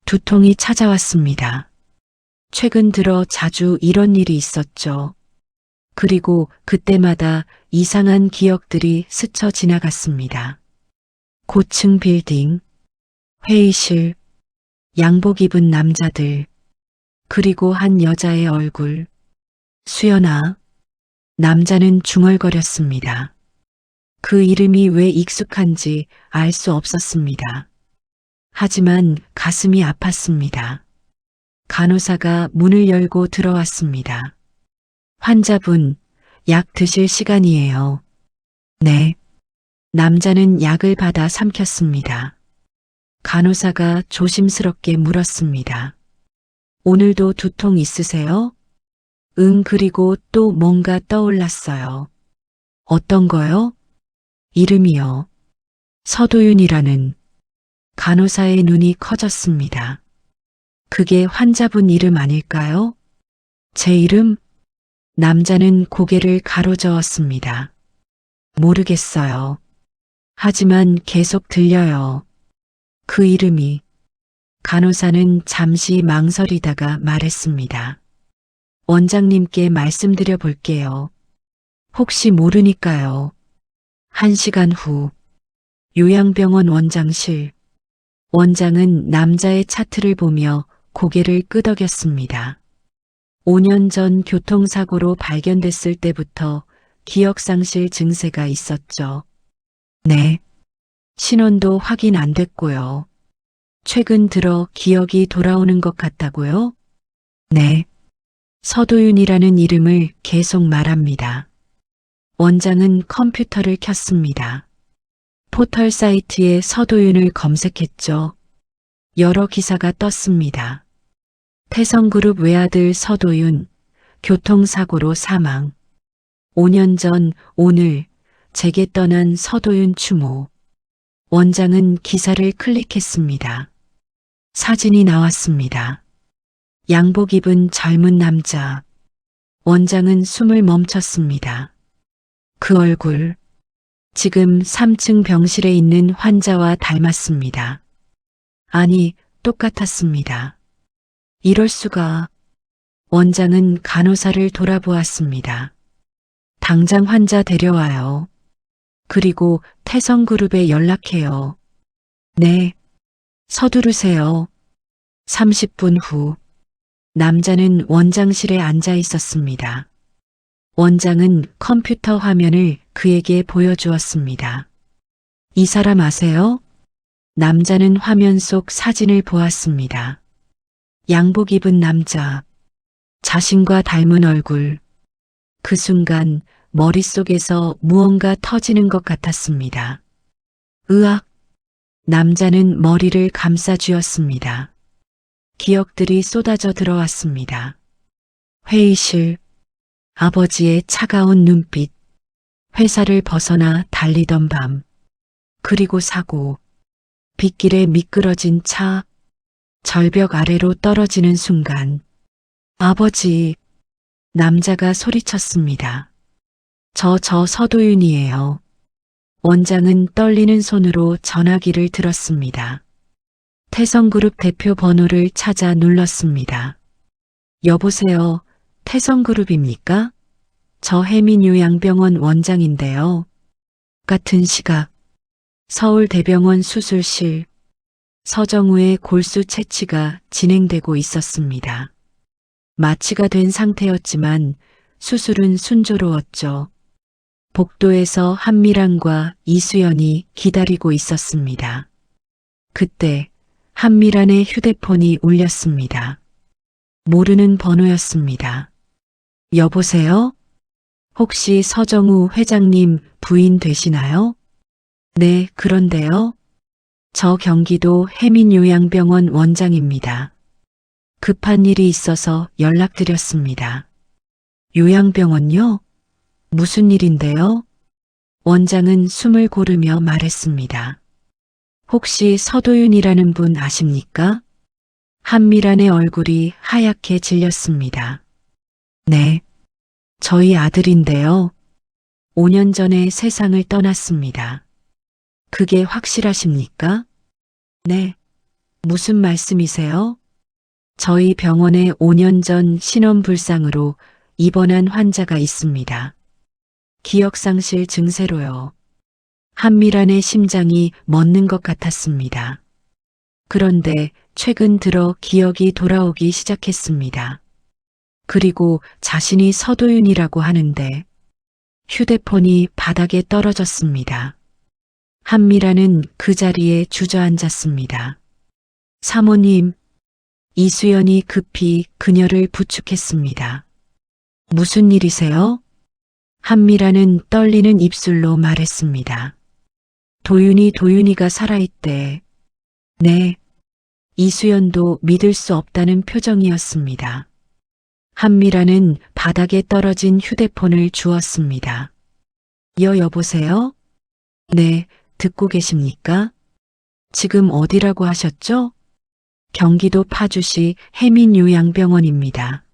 B: 두통이 찾아왔습니다. 최근 들어 자주 이런 일이 있었죠. 그리고 그때마다 이상한 기억들이 스쳐 지나갔습니다. 고층 빌딩, 회의실, 양복 입은 남자들, 그리고 한 여자의 얼굴. 수연아. 남자는 중얼거렸습니다. 그 이름이 왜 익숙한지 알 수 없었습니다. 하지만 가슴이 아팠습니다. 간호사가 문을 열고 들어왔습니다. 환자분, 약 드실 시간이에요. 네. 남자는 약을 받아 삼켰습니다. 간호사가 조심스럽게 물었습니다. 오늘도 두통 있으세요? 응, 그리고 또 뭔가 떠올랐어요. 어떤 거요? 이름이요. 서도윤이라는. 간호사의 눈이 커졌습니다. 그게 환자분 이름 아닐까요? 제 이름? 남자는 고개를 가로저었습니다. 모르겠어요. 하지만 계속 들려요. 그 이름이. 간호사는 잠시 망설이다가 말했습니다. 원장님께 말씀드려 볼게요. 혹시 모르니까요. 1시간 후, 요양병원 원장실. 원장은 남자의 차트를 보며 고개를 끄덕였습니다. 5년 전 교통사고로 발견됐을 때부터 기억상실 증세가 있었죠. 네. 신원도 확인 안 됐고요. 최근 들어 기억이 돌아오는 것 같다고요? 네. 서도윤이라는 이름을 계속 말합니다. 원장은 컴퓨터를 켰습니다. 포털 사이트에 서도윤을 검색했죠. 여러 기사가 떴습니다. 태성그룹 외아들 서도윤, 교통사고로 사망. 5년 전 오늘 제게 떠난 서도윤 추모. 원장은 기사를 클릭했습니다. 사진이 나왔습니다. 양복 입은 젊은 남자. 원장은 숨을 멈췄습니다. 그 얼굴. 지금 3층 병실에 있는 환자와 닮았습니다. 아니, 똑같았습니다. 이럴 수가. 원장은 간호사를 돌아보았습니다. 당장 환자 데려와요. 그리고 태성그룹에 연락해요. 네. 서두르세요. 30분 후. 남자는 원장실에 앉아 있었습니다. 원장은 컴퓨터 화면을 그에게 보여주었습니다. 이 사람 아세요? 남자는 화면 속 사진을 보았습니다. 양복 입은 남자. 자신과 닮은 얼굴. 그 순간 머릿속에서 무언가 터지는 것 같았습니다. 으악! 남자는 머리를 감싸 쥐었습니다. 기억들이 쏟아져 들어왔습니다. 회의실, 아버지의 차가운 눈빛, 회사를 벗어나 달리던 밤, 그리고 사고, 빗길에 미끄러진 차, 절벽 아래로 떨어지는 순간, 아버지, 남자가 소리쳤습니다. 저 서도윤이에요. 원장은 떨리는 손으로 전화기를 들었습니다. 태성그룹 대표 번호를 찾아 눌렀습니다. 여보세요, 태성그룹입니까? 저 해민요양병원 원장인데요. 같은 시각, 서울대병원 수술실, 서정우의 골수 채취가 진행되고 있었습니다. 마취가 된 상태였지만 수술은 순조로웠죠. 복도에서 한미란과 이수연이 기다리고 있었습니다. 그때 한미란의 휴대폰이 울렸습니다. 모르는 번호였습니다. 여보세요? 혹시 서정우 회장님 부인 되시나요? 네, 그런데요. 저 경기도 해민요양병원 원장입니다. 급한 일이 있어서 연락드렸습니다. 요양병원요? 무슨 일인데요? 원장은 숨을 고르며 말했습니다. 혹시 서도윤이라는 분 아십니까? 한미란의 얼굴이 하얗게 질렸습니다. 네, 저희 아들인데요. 5년 전에 세상을 떠났습니다. 그게 확실하십니까? 네, 무슨 말씀이세요? 저희 병원에 5년 전 신원불상으로 입원한 환자가 있습니다. 기억상실 증세로요. 한미란의 심장이 멎는 것 같았습니다. 그런데 최근 들어 기억이 돌아오기 시작했습니다. 그리고 자신이 서도윤이라고 하는데 휴대폰이 바닥에 떨어졌습니다. 한미란은 그 자리에 주저앉았습니다. 사모님, 이수연이 급히 그녀를 부축했습니다. 무슨 일이세요? 한미란은 떨리는 입술로 말했습니다. 도윤이가 살아있대. 네. 이수연도 믿을 수 없다는 표정이었습니다. 한미란은 바닥에 떨어진 휴대폰을 주었습니다. 여보세요? 네, 듣고 계십니까? 지금 어디라고 하셨죠? 경기도 파주시 해민요양병원입니다.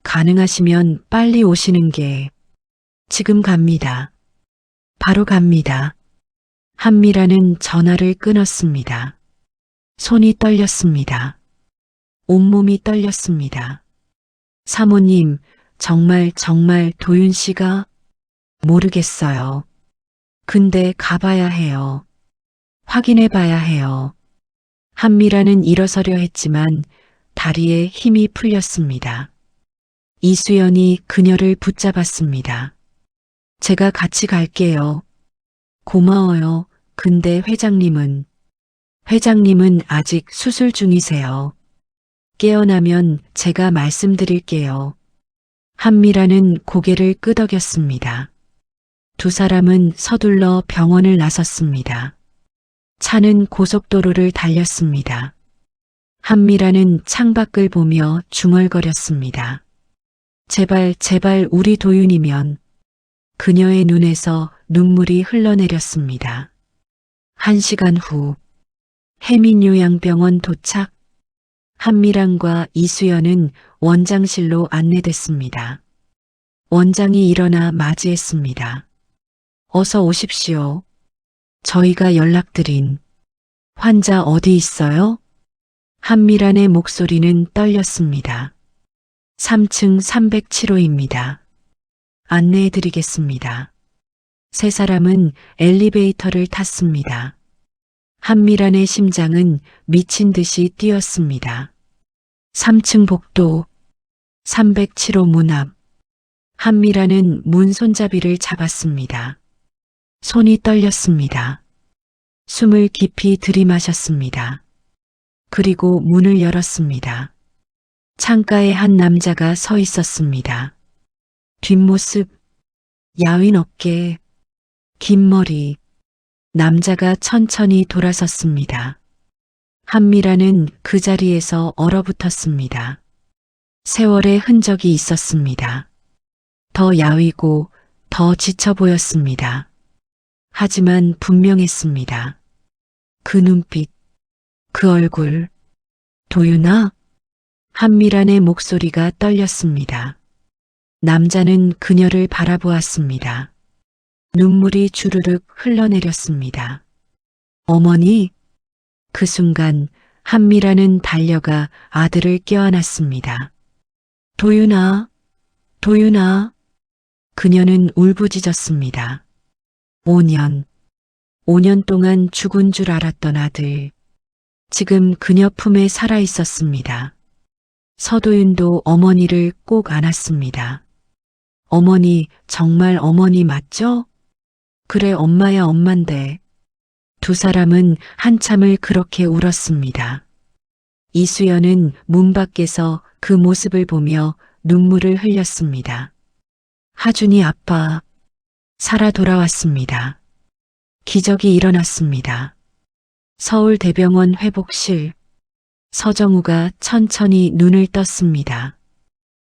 B: 가능하시면 빨리 오시는 게 지금 갑니다. 바로 갑니다. 한미란은 전화를 끊었습니다. 손이 떨렸습니다. 온몸이 떨렸습니다. 사모님, 정말 도윤 씨가? 모르겠어요. 근데 가봐야 해요. 확인해 봐야 해요. 한미란은 일어서려 했지만 다리에 힘이 풀렸습니다. 이수연이 그녀를 붙잡았습니다. 제가 같이 갈게요. 고마워요. 근데 회장님은 아직 수술 중이세요. 깨어나면 제가 말씀드릴게요. 한미란은 고개를 끄덕였습니다. 두 사람은 서둘러 병원을 나섰습니다. 차는 고속도로를 달렸습니다. 한미란은 창밖을 보며 중얼거렸습니다. 제발 우리 도윤이면. 그녀의 눈에서 눈물이 흘러내렸습니다. 1시간 후 해민요양병원 도착. 한미란과 이수연은 원장실로 안내됐습니다. 원장이 일어나 맞이했습니다. 어서 오십시오. 저희가 연락드린 환자 어디 있어요? 한미란의 목소리는 떨렸습니다. 3층 307호입니다. 안내해드리겠습니다. 세 사람은 엘리베이터를 탔습니다. 한미란의 심장은 미친 듯이 뛰었습니다. 3층 복도 307호 문 앞. 한미란은 문 손잡이를 잡았습니다. 손이 떨렸습니다. 숨을 깊이 들이마셨습니다. 그리고 문을 열었습니다. 창가에 한 남자가 서 있었습니다. 뒷모습, 야윈 어깨, 긴 머리. 남자가 천천히 돌아섰습니다. 한미란은 그 자리에서 얼어붙었습니다. 세월의 흔적이 있었습니다. 더 야위고 더 지쳐 보였습니다. 하지만 분명했습니다. 그 눈빛, 그 얼굴. 도윤아? 한미란의 목소리가 떨렸습니다. 남자는 그녀를 바라보았습니다. 눈물이 주르륵 흘러내렸습니다. 어머니? 그 순간 한미란은 달려가 아들을 껴안았습니다. 도윤아, 도윤아. 그녀는 울부짖었습니다. 5년 동안 죽은 줄 알았던 아들. 지금 그녀 품에 살아 있었습니다. 서도윤도 어머니를 꼭 안았습니다. 어머니, 정말 어머니 맞죠? 그래, 엄마야, 엄만데. 두 사람은 한참을 그렇게 울었습니다. 이수연은 문 밖에서 그 모습을 보며 눈물을 흘렸습니다. 하준이 아빠, 살아 돌아왔습니다. 기적이 일어났습니다. 서울대병원 회복실. 서정우가 천천히 눈을 떴습니다.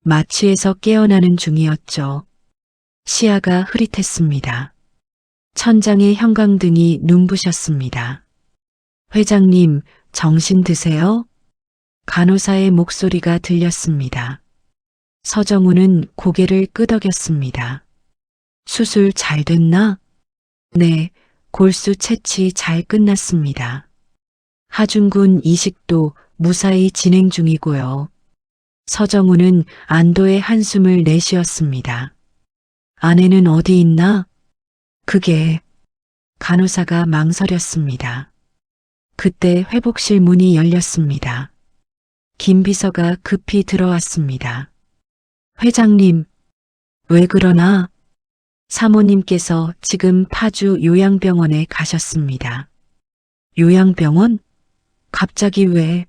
B: 마취에서 깨어나는 중이었죠. 시야가 흐릿했습니다. 천장에 형광등이 눈부셨습니다. 회장님, 정신 드세요? 간호사의 목소리가 들렸습니다. 서정우는 고개를 끄덕였습니다. 수술 잘 됐나? 네, 골수 채취 잘 끝났습니다. 하준군 이식도 무사히 진행 중이고요. 서정우는 안도의 한숨을 내쉬었습니다. 아내는 어디 있나? 그게 간호사가 망설였습니다. 그때 회복실 문이 열렸습니다. 김 비서가 급히 들어왔습니다. 회장님, 왜 그러나? 사모님께서 지금 파주 요양병원에 가셨습니다. 요양병원? 갑자기 왜?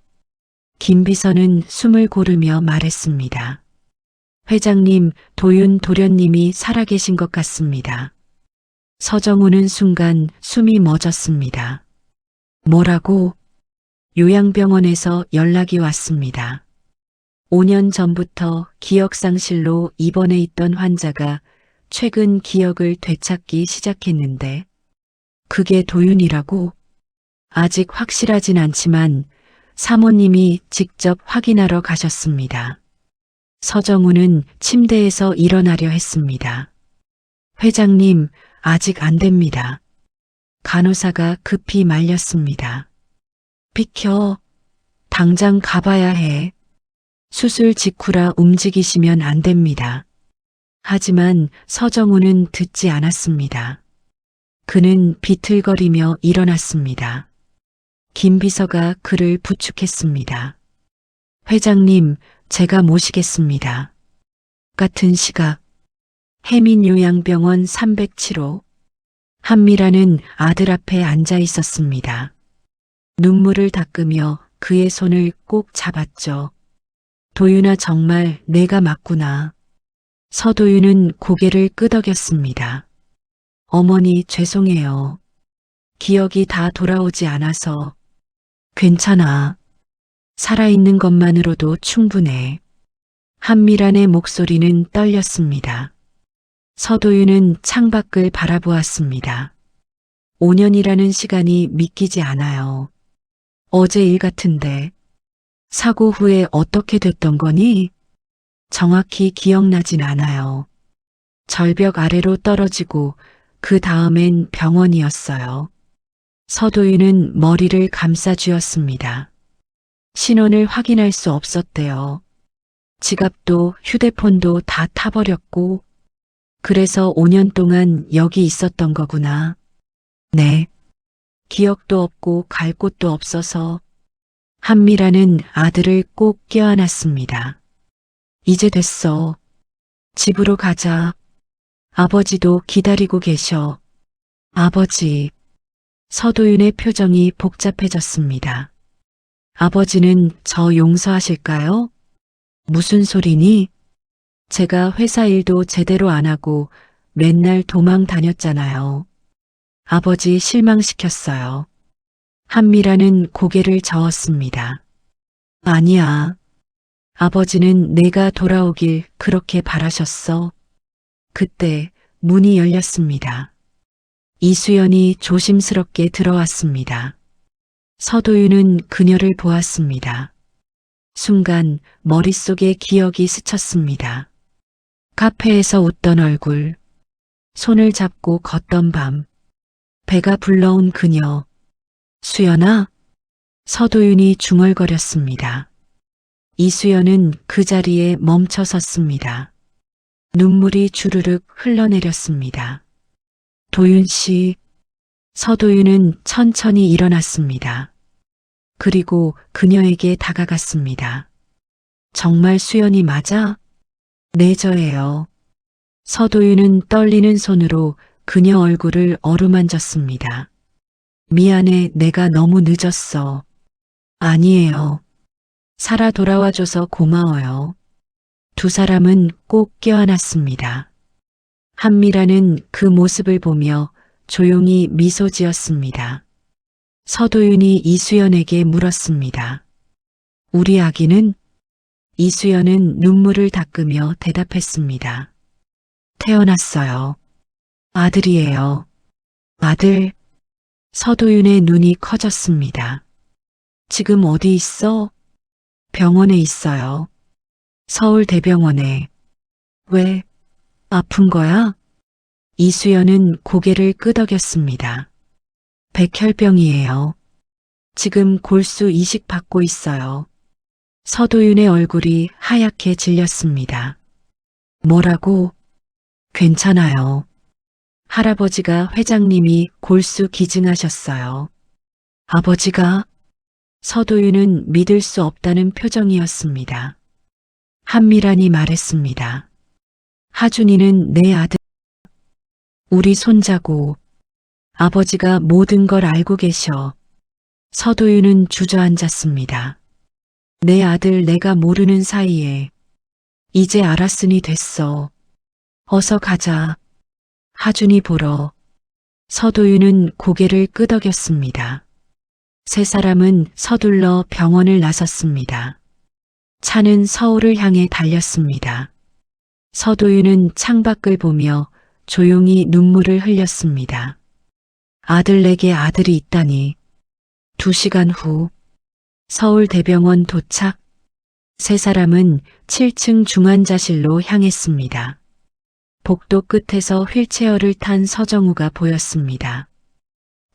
B: 김 비서는 숨을 고르며 말했습니다. 회장님, 도윤 도련님이 살아계신 것 같습니다. 서정우는 순간 숨이 멎었습니다. 뭐라고? 요양병원에서 연락이 왔습니다. 5년 전부터 기억상실로 입원해 있던 환자가 최근 기억을 되찾기 시작했는데 그게 도윤이라고? 아직 확실하진 않지만 사모님이 직접 확인하러 가셨습니다. 서정우는 침대에서 일어나려 했습니다. 회장님, 아직 안 됩니다. 간호사가 급히 말렸습니다. 비켜. 당장 가봐야 해. 수술 직후라 움직이시면 안 됩니다. 하지만 서정우는 듣지 않았습니다. 그는 비틀거리며 일어났습니다. 김 비서가 그를 부축했습니다. 회장님, 제가 모시겠습니다. 같은 시각 해민요양병원 307호. 한미라는 아들 앞에 앉아 있었습니다. 눈물을 닦으며 그의 손을 꼭 잡았죠. 도윤아, 정말 내가 맞구나. 서도윤은 고개를 끄덕였습니다. 어머니, 죄송해요. 기억이 다 돌아오지 않아서. 괜찮아. 살아있는 것만으로도 충분해. 한미란의 목소리는 떨렸습니다. 서도윤은 창밖을 바라보았습니다. 5년이라는 시간이 믿기지 않아요. 어제 일 같은데. 사고 후에 어떻게 됐던 거니? 정확히 기억나진 않아요. 절벽 아래로 떨어지고 그 다음엔 병원이었어요. 서도윤은 머리를 감싸 쥐었습니다. 신원을 확인할 수 없었대요. 지갑도 휴대폰도 다 타버렸고, 그래서 5년 동안 여기 있었던 거구나. 네. 기억도 없고 갈 곳도 없어서. 한미라는 아들을 꼭 껴안았습니다. 이제 됐어. 집으로 가자. 아버지도 기다리고 계셔. 아버지. 서도윤의 표정이 복잡해졌습니다. 아버지는 저 용서하실까요? 무슨 소리니? 제가 회사 일도 제대로 안 하고 맨날 도망 다녔잖아요. 아버지 실망시켰어요. 한미라는 고개를 저었습니다. 아니야. 아버지는 내가 돌아오길 그렇게 바라셨어. 그때 문이 열렸습니다. 이수연이 조심스럽게 들어왔습니다. 서도윤은 그녀를 보았습니다. 순간 머릿속에 기억이 스쳤습니다. 카페에서 웃던 얼굴, 손을 잡고 걷던 밤, 배가 불러온 그녀. 수연아? 서도윤이 중얼거렸습니다. 이수연은 그 자리에 멈춰 섰습니다. 눈물이 주르륵 흘러내렸습니다. 도윤 씨. 서도윤은 천천히 일어났습니다. 그리고 그녀에게 다가갔습니다. 정말 수연이 맞아? 네, 저예요. 서도윤은 떨리는 손으로 그녀 얼굴을 어루만졌습니다. 미안해, 내가 너무 늦었어. 아니에요. 살아 돌아와줘서 고마워요. 두 사람은 꼭 껴안았습니다. 한미라는 그 모습을 보며 조용히 미소 지었습니다. 서도윤이 이수연에게 물었습니다. 우리 아기는? 이수연은 눈물을 닦으며 대답했습니다. 태어났어요. 아들이에요. 아들. 서도윤의 눈이 커졌습니다. 지금 어디 있어? 병원에 있어요. 서울대병원에. 왜? 아픈 거야? 이수연은 고개를 끄덕였습니다. 백혈병이에요. 지금 골수 이식 받고 있어요. 서도윤의 얼굴이 하얗게 질렸습니다. 뭐라고? 괜찮아요. 할아버지가 회장님이 골수 기증하셨어요. 아버지가? 서도윤은 믿을 수 없다는 표정이었습니다. 한미란이 말했습니다. 하준이는 내 아들. 우리 손자고. 아버지가 모든 걸 알고 계셔. 서도윤은 주저앉았습니다. 내 아들 내가 모르는 사이에. 이제 알았으니 됐어. 어서 가자. 하준이 보러. 서도윤은 고개를 끄덕였습니다. 세 사람은 서둘러 병원을 나섰습니다. 차는 서울을 향해 달렸습니다. 서도윤은 창밖을 보며 조용히 눈물을 흘렸습니다. 아들에게 아들이 있다니. 2시간 후 서울대병원 도착. 세 사람은 7층 중환자실로 향했습니다. 복도 끝에서 휠체어를 탄 서정우가 보였습니다.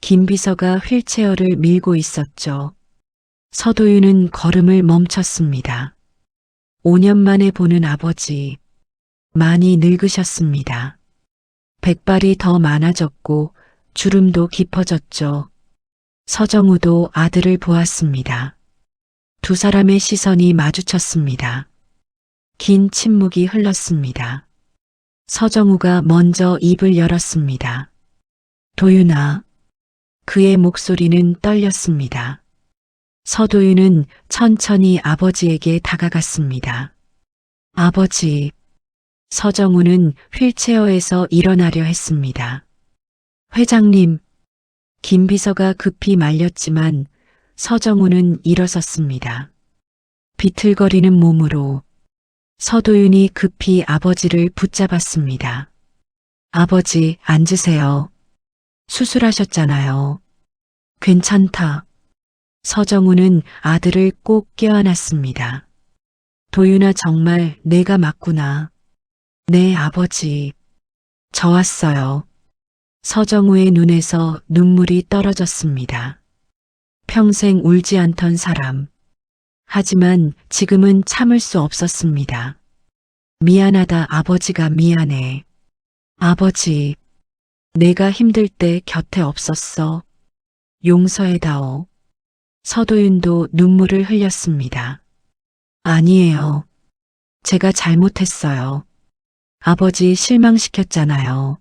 B: 김 비서가 휠체어를 밀고 있었죠. 서도윤은 걸음을 멈췄습니다. 5년 만에 보는 아버지. 많이 늙으셨습니다. 백발이 더 많아졌고 주름도 깊어졌죠. 서정우도 아들을 보았습니다. 두 사람의 시선이 마주쳤습니다. 긴 침묵이 흘렀습니다. 서정우가 먼저 입을 열었습니다. 도윤아. 그의 목소리는 떨렸습니다. 서도윤은 천천히 아버지에게 다가갔습니다. 아버지. 서정우는 휠체어에서 일어나려 했습니다. 회장님. 김 비서가 급히 말렸지만 서정우는 일어섰습니다. 비틀거리는 몸으로. 서도윤이 급히 아버지를 붙잡았습니다. 아버지, 앉으세요. 수술하셨잖아요. 괜찮다. 서정우는 아들을 꼭 껴안았습니다. 도윤아, 정말 내가 맞구나. 네, 아버지. 저 왔어요. 서정우의 눈에서 눈물이 떨어졌습니다. 평생 울지 않던 사람. 하지만 지금은 참을 수 없었습니다. 미안하다, 아버지가 미안해. 아버지. 내가 힘들 때 곁에 없었어. 용서해다오. 서도윤도 눈물을 흘렸습니다. 아니에요. 제가 잘못했어요. 아버지 실망시켰잖아요.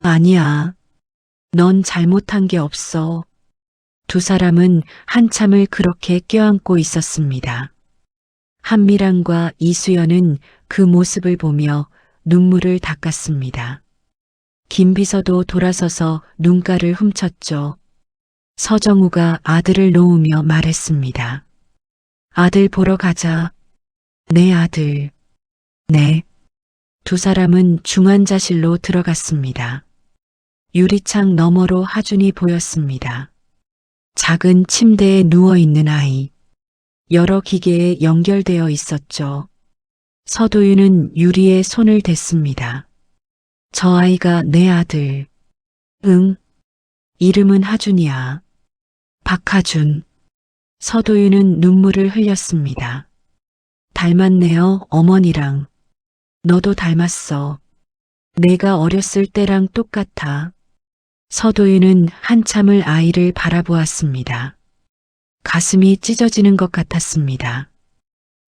B: 아니야. 넌 잘못한 게 없어. 두 사람은 한참을 그렇게 껴안고 있었습니다. 한미란과 이수연은 그 모습을 보며 눈물을 닦았습니다. 김 비서도 돌아서서 눈가를 훔쳤죠. 서정우가 아들을 놓으며 말했습니다. 아들 보러 가자. 내 아들. 네. 두 사람은 중환자실로 들어갔습니다. 유리창 너머로 하준이 보였습니다. 작은 침대에 누워있는 아이. 여러 기계에 연결되어 있었죠. 서도윤은 유리에 손을 댔습니다. 저 아이가 내 아들. 응. 이름은 하준이야. 박하준. 서도윤은 눈물을 흘렸습니다. 닮았네요, 어머니랑. 너도 닮았어. 내가 어렸을 때랑 똑같아. 서도윤은 한참을 아이를 바라보았습니다. 가슴이 찢어지는 것 같았습니다.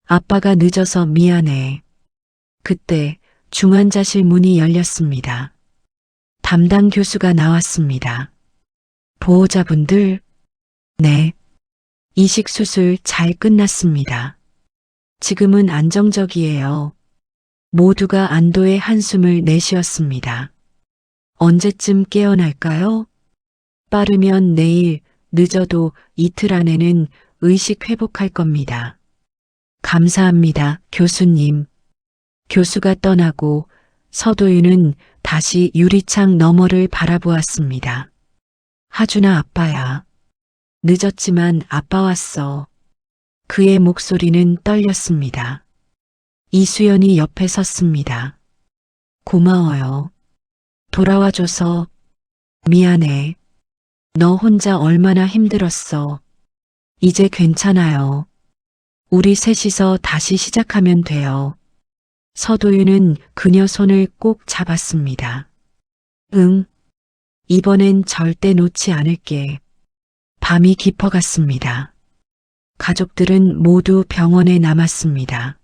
B: 아빠가 늦어서 미안해. 그때 중환자실 문이 열렸습니다. 담당 교수가 나왔습니다. 보호자분들, 네. 이식 수술 잘 끝났습니다. 지금은 안정적이에요. 모두가 안도의 한숨을 내쉬었습니다. 언제쯤 깨어날까요? 빠르면 내일, 늦어도 이틀 안에는 의식 회복할 겁니다. 감사합니다, 교수님. 교수가 떠나고 서도윤은 다시 유리창 너머를 바라보았습니다. 하준아, 아빠야. 늦었지만 아빠 왔어. 그의 목소리는 떨렸습니다. 이수연이 옆에 섰습니다. 고마워요. 돌아와줘서. 미안해. 너 혼자 얼마나 힘들었어. 이제 괜찮아요. 우리 셋이서 다시 시작하면 돼요. 서도윤은 그녀 손을 꼭 잡았습니다. 응. 이번엔 절대 놓지 않을게. 밤이 깊어갔습니다. 가족들은 모두 병원에 남았습니다.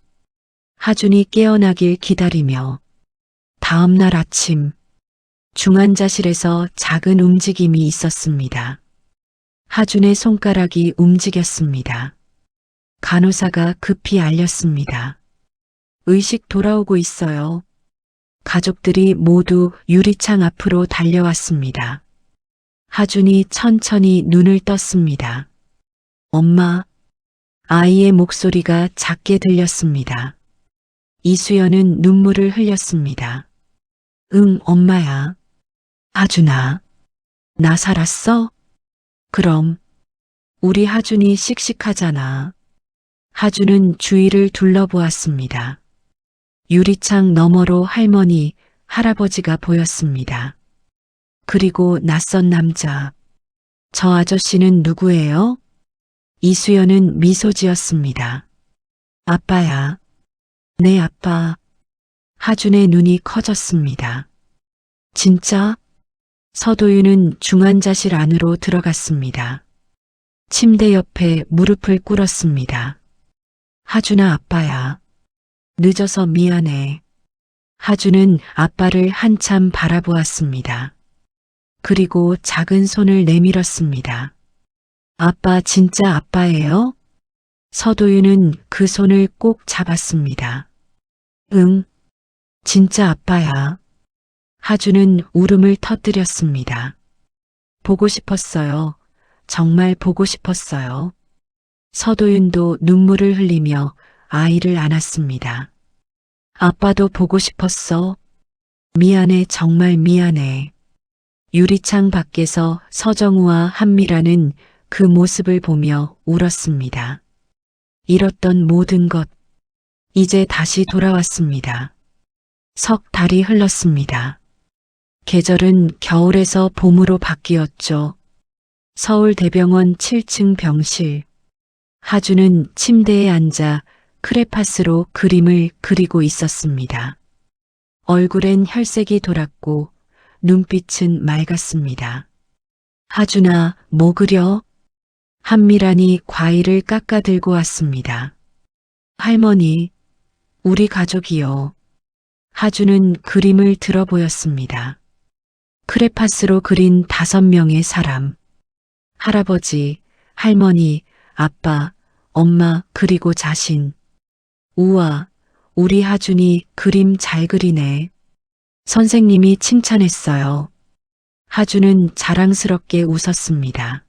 B: 하준이 깨어나길 기다리며 다음 날 아침 중환자실에서 작은 움직임이 있었습니다. 하준의 손가락이 움직였습니다. 간호사가 급히 알렸습니다. 의식 돌아오고 있어요. 가족들이 모두 유리창 앞으로 달려왔습니다. 하준이 천천히 눈을 떴습니다. 엄마. 아이의 목소리가 작게 들렸습니다. 이수연은 눈물을 흘렸습니다. 응, 엄마야. 하준아. 나 살았어? 그럼. 우리 하준이 씩씩하잖아. 하준은 주위를 둘러보았습니다. 유리창 너머로 할머니, 할아버지가 보였습니다. 그리고 낯선 남자. 저 아저씨는 누구예요? 이수연은 미소 지었습니다. 아빠야. 네, 아빠. 하준의 눈이 커졌습니다. 진짜? 서도윤은 중환자실 안으로 들어갔습니다. 침대 옆에 무릎을 꿇었습니다. 하준아, 아빠야. 늦어서 미안해. 하준은 아빠를 한참 바라보았습니다. 그리고 작은 손을 내밀었습니다. 아빠 진짜 아빠예요? 서도윤은 그 손을 꼭 잡았습니다. 응, 진짜 아빠야. 하준은 울음을 터뜨렸습니다. 보고 싶었어요. 정말 보고 싶었어요. 서도윤도 눈물을 흘리며 아이를 안았습니다. 아빠도 보고 싶었어. 미안해, 정말 미안해. 유리창 밖에서 서정우와 한미라는 그 모습을 보며 울었습니다. 잃었던 모든 것, 이제 다시 돌아왔습니다. 석 달이 흘렀습니다. 계절은 겨울에서 봄으로 바뀌었죠. 서울대병원 7층 병실. 하준은 침대에 앉아 크레파스로 그림을 그리고 있었습니다. 얼굴엔 혈색이 돌았고 눈빛은 맑았습니다. 하준아, 뭐 그려? 한미란이 과일을 깎아 들고 왔습니다. 할머니, 우리 가족이요. 하준은 그림을 들어 보였습니다. 크레파스로 그린 5명의 사람. 할아버지, 할머니, 아빠, 엄마, 그리고 자신. 우와, 우리 하준이 그림 잘 그리네. 선생님이 칭찬했어요. 하준은 자랑스럽게 웃었습니다.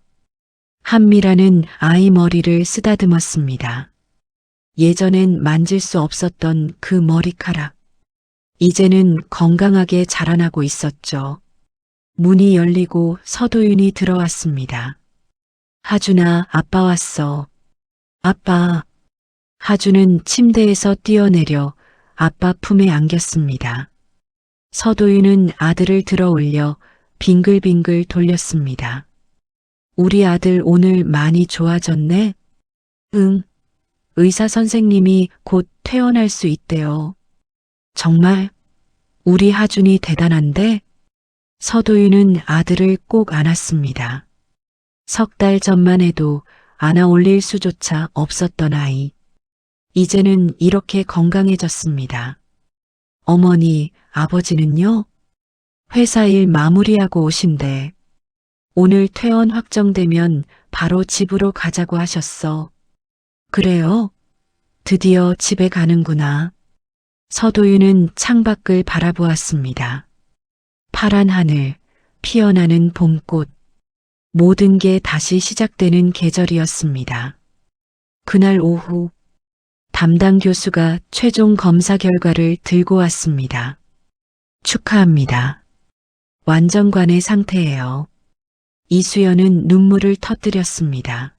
B: 한미라는 아이 머리를 쓰다듬었습니다. 예전엔 만질 수 없었던 그 머리카락. 이제는 건강하게 자라나고 있었죠. 문이 열리고 서도윤이 들어왔습니다. 하준아, 아빠 왔어. 아빠. 하준은 침대에서 뛰어내려 아빠 품에 안겼습니다. 서도윤은 아들을 들어 올려 빙글빙글 돌렸습니다. 우리 아들 오늘 많이 좋아졌네? 응. 의사 선생님이 곧 퇴원할 수 있대요. 정말? 우리 하준이 대단한데? 서도윤은 아들을 꼭 안았습니다. 석 달 전만 해도 안아 올릴 수조차 없었던 아이. 이제는 이렇게 건강해졌습니다. 어머니, 아버지는요? 회사 일 마무리하고 오신대. 오늘 퇴원 확정되면 바로 집으로 가자고 하셨어. 그래요? 드디어 집에 가는구나. 서도윤은 창밖을 바라보았습니다. 파란 하늘, 피어나는 봄꽃. 모든 게 다시 시작되는 계절이었습니다. 그날 오후, 담당 교수가 최종 검사 결과를 들고 왔습니다. 축하합니다. 완전관의 상태예요. 이수연은 눈물을 터뜨렸습니다.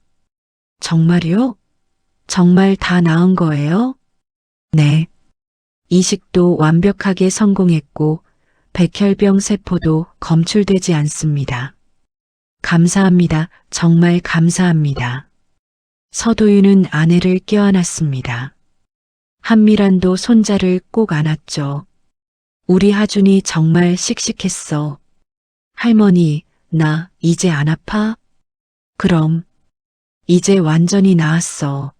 B: 정말요? 정말 다 나은 거예요? 네. 이식도 완벽하게 성공했고 백혈병 세포도 검출되지 않습니다. 감사합니다. 정말 감사합니다. 서도윤은 아내를 껴안았습니다. 한미란도 손자를 꼭 안았죠. 우리 하준이 정말 씩씩했어. 할머니, 나 이제 안 아파? 그럼, 이제 완전히 나았어.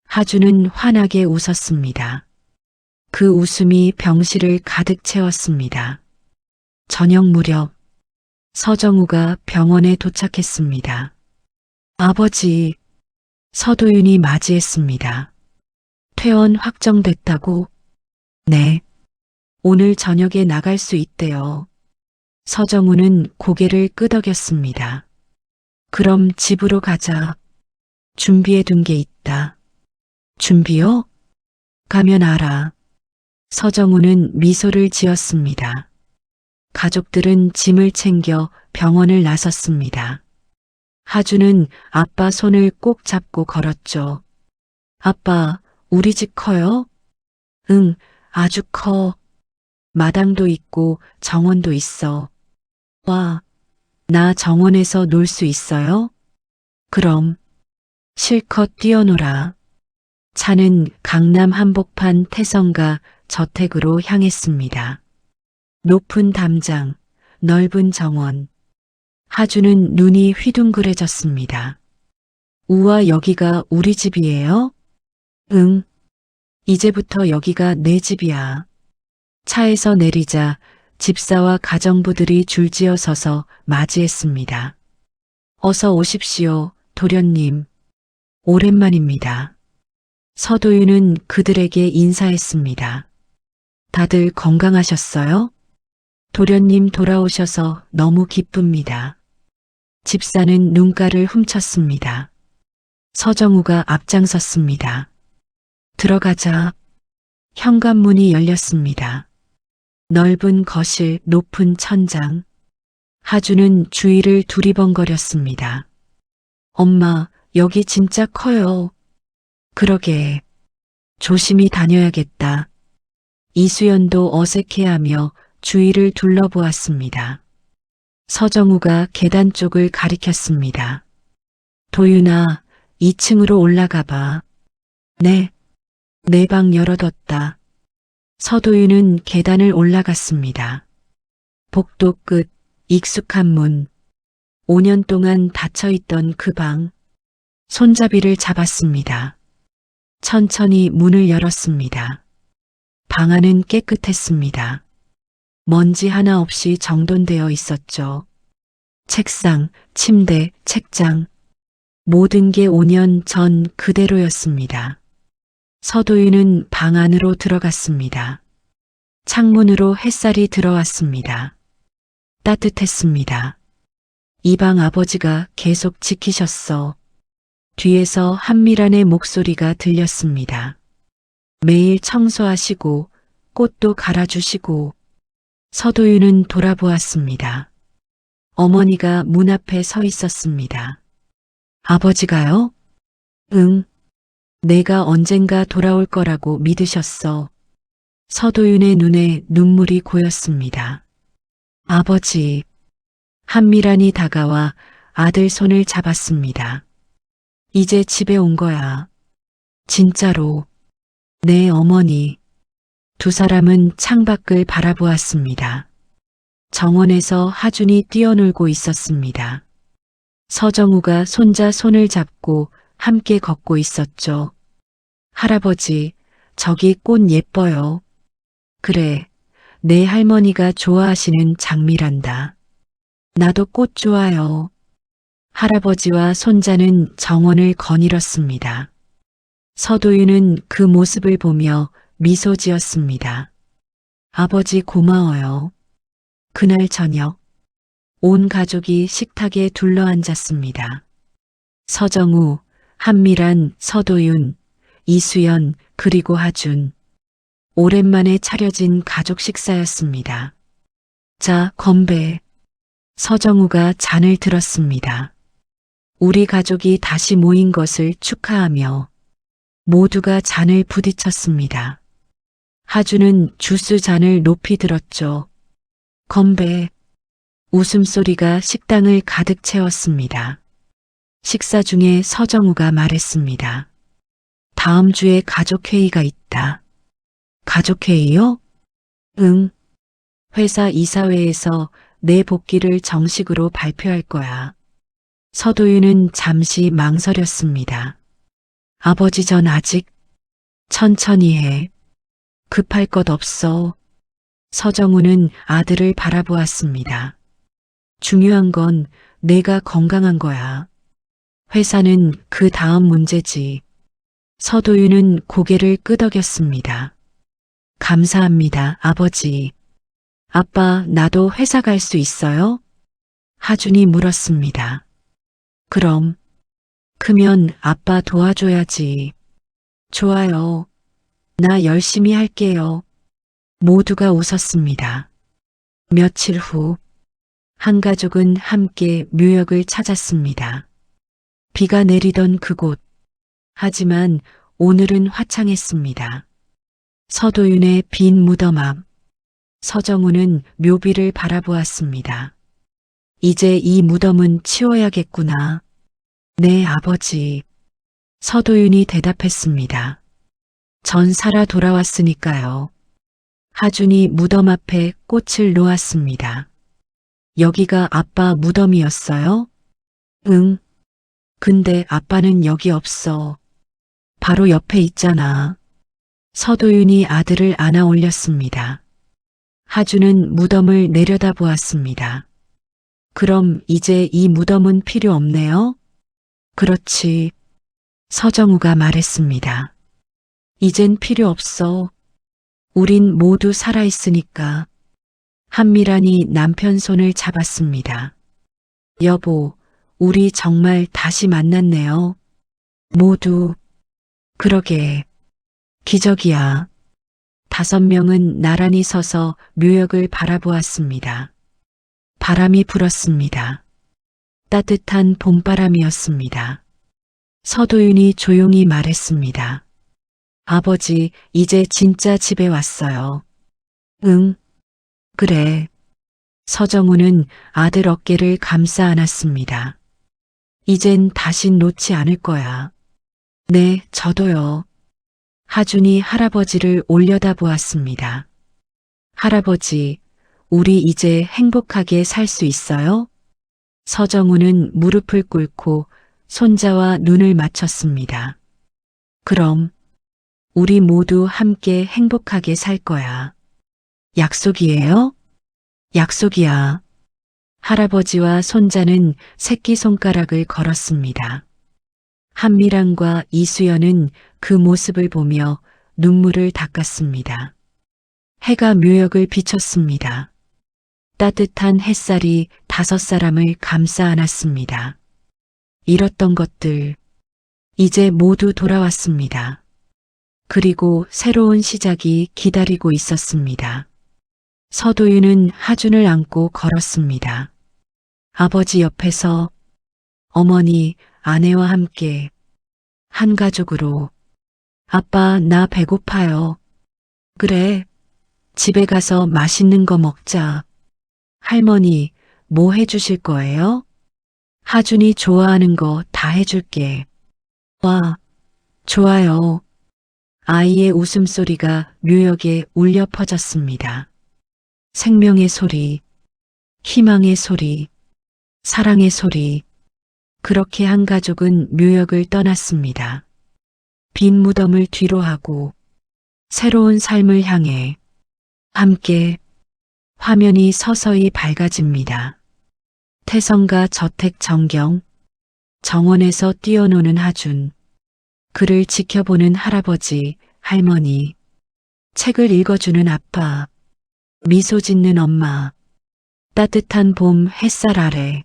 B: 하준은 환하게 웃었습니다. 그 웃음이 병실을 가득 채웠습니다. 저녁 무렵, 서정우가 병원에 도착했습니다. 아버지, 서도윤이 맞이했습니다. 퇴원 확정됐다고? 네. 오늘 저녁에 나갈 수 있대요. 서정우는 고개를 끄덕였습니다. 그럼 집으로 가자. 준비해 둔 게 있다. 준비요? 가면 알아. 서정우는 미소를 지었습니다. 가족들은 짐을 챙겨 병원을 나섰습니다. 하준은 아빠 손을 꼭 잡고 걸었죠. 아빠, 우리 집 커요? 응, 아주 커. 마당도 있고 정원도 있어. 와, 나 정원에서 놀 수 있어요? 그럼, 실컷 뛰어놀아. 차는 강남 한복판 태성가 저택으로 향했습니다. 높은 담장, 넓은 정원. 하준은 눈이 휘둥그레졌습니다. 우와, 여기가 우리 집이에요? 응. 이제부터 여기가 내 집이야. 차에서 내리자 집사와 가정부들이 줄지어 서서 맞이했습니다. 어서 오십시오, 도련님. 오랜만입니다. 서도윤은 그들에게 인사했습니다. 다들 건강하셨어요? 도련님 돌아오셔서 너무 기쁩니다. 집사는 눈가를 훔쳤습니다. 서정우가 앞장섰습니다. 들어가자. 현관문이 열렸습니다. 넓은 거실, 높은 천장. 하준은 주위를 두리번거렸습니다. 엄마, 여기 진짜 커요. 그러게. 조심히 다녀야겠다. 이수연도 어색해하며 주위를 둘러보았습니다. 서정우가 계단 쪽을 가리켰습니다. 도윤아, 2층으로 올라가 봐. 네. 내 방 열어뒀다. 서도윤은 계단을 올라갔습니다. 복도 끝, 익숙한 문. 5년 동안 닫혀있던 그 방. 손잡이를 잡았습니다. 천천히 문을 열었습니다. 방 안은 깨끗했습니다. 먼지 하나 없이 정돈되어 있었죠. 책상, 침대, 책장. 모든 게 5년 전 그대로였습니다. 서도윤은 방 안으로 들어갔습니다. 창문으로 햇살이 들어왔습니다. 따뜻했습니다. 이 방 아버지가 계속 지키셨어. 뒤에서 한미란의 목소리가 들렸습니다. 매일 청소하시고 꽃도 갈아주시고. 서도윤은 돌아보았습니다. 어머니가 문 앞에 서 있었습니다. 아버지가요? 응. 내가 언젠가 돌아올 거라고 믿으셨어. 서도윤의 눈에 눈물이 고였습니다. 아버지. 한미란이 다가와 아들 손을 잡았습니다. 이제 집에 온 거야. 진짜로. 네, 어머니. 두 사람은 창밖을 바라보았습니다. 정원에서 하준이 뛰어놀고 있었습니다. 서정우가 손자 손을 잡고 함께 걷고 있었죠. 할아버지, 저기 꽃 예뻐요. 그래, 내 할머니가 좋아하시는 장미란다. 나도 꽃 좋아요. 할아버지와 손자는 정원을 거닐었습니다. 서도윤은 그 모습을 보며 미소 지었습니다. 아버지 고마워요. 그날 저녁, 온 가족이 식탁에 둘러앉았습니다. 서정우, 한미란, 서도윤, 이수연, 그리고 하준. 오랜만에 차려진 가족 식사였습니다. 자, 건배. 서정우가 잔을 들었습니다. 우리 가족이 다시 모인 것을 축하하며 모두가 잔을 부딪혔습니다. 하준은 주스 잔을 높이 들었죠. 건배. 웃음소리가 식당을 가득 채웠습니다. 식사 중에 서정우가 말했습니다. 다음 주에 가족회의가 있다. 가족회의요? 응. 회사 이사회에서 내 복귀를 정식으로 발표할 거야. 서도윤은 잠시 망설였습니다. 아버지 전 아직 천천히 해. 급할 것 없어. 서정우는 아들을 바라보았습니다. 중요한 건 내가 건강한 거야. 회사는 그 다음 문제지. 서도윤은 고개를 끄덕였습니다. 감사합니다, 아버지. 아빠, 나도 회사 갈 수 있어요? 하준이 물었습니다. 그럼. 크면 아빠 도와줘야지. 좋아요. 나 열심히 할게요. 모두가 웃었습니다. 며칠 후, 한 가족은 함께 묘역을 찾았습니다. 비가 내리던 그곳. 하지만 오늘은 화창했습니다. 서도윤의 빈 무덤 앞. 서정우는 묘비를 바라보았습니다. 이제 이 무덤은 치워야겠구나. 네, 아버지. 서도윤이 대답했습니다. 전 살아 돌아왔으니까요. 하준이 무덤 앞에 꽃을 놓았습니다. 여기가 아빠 무덤이었어요? 응. 근데 아빠는 여기 없어. 바로 옆에 있잖아. 서도윤이 아들을 안아 올렸습니다. 하준은 무덤을 내려다보았습니다. 그럼 이제 이 무덤은 필요 없네요? 그렇지. 서정우가 말했습니다. 이젠 필요 없어. 우린 모두 살아있으니까. 한미란이 남편 손을 잡았습니다. 여보, 우리 정말 다시 만났네요. 모두. 그러게. 기적이야. 5명은 나란히 서서 묘역을 바라보았습니다. 바람이 불었습니다. 따뜻한 봄바람이었습니다. 서도윤이 조용히 말했습니다. 아버지, 이제 진짜 집에 왔어요. 응. 그래. 서정우는 아들 어깨를 감싸 안았습니다. 이젠 다신 놓지 않을 거야. 네, 저도요. 하준이 할아버지를 올려다보았습니다. 할아버지, 우리 이제 행복하게 살 수 있어요? 서정우는 무릎을 꿇고 손자와 눈을 맞췄습니다. 그럼 우리 모두 함께 행복하게 살 거야. 약속이에요? 약속이야. 할아버지와 손자는 새끼손가락을 걸었습니다. 한미란과 이수연은 그 모습을 보며 눈물을 닦았습니다. 해가 묘역을 비췄습니다. 따뜻한 햇살이 5 사람을 감싸 안았습니다. 잃었던 것들, 이제 모두 돌아왔습니다. 그리고 새로운 시작이 기다리고 있었습니다. 서도윤은 하준을 안고 걸었습니다. 아버지 옆에서 어머니, 아내와 함께 한 가족으로 아빠, 나 배고파요. 그래, 집에 가서 맛있는 거 먹자. 할머니, 뭐 해주실 거예요? 하준이 좋아하는 거 다 해줄게. 와, 좋아요. 아이의 웃음소리가 묘역에 울려 퍼졌습니다. 생명의 소리, 희망의 소리, 사랑의 소리. 그렇게 한 가족은 묘역을 떠났습니다. 빈 무덤을 뒤로하고 새로운 삶을 향해 함께 화면이 서서히 밝아집니다. 태성과 저택 정경, 정원에서 뛰어노는 하준, 그를 지켜보는 할아버지, 할머니, 책을 읽어주는 아빠, 미소 짓는 엄마, 따뜻한 봄 햇살 아래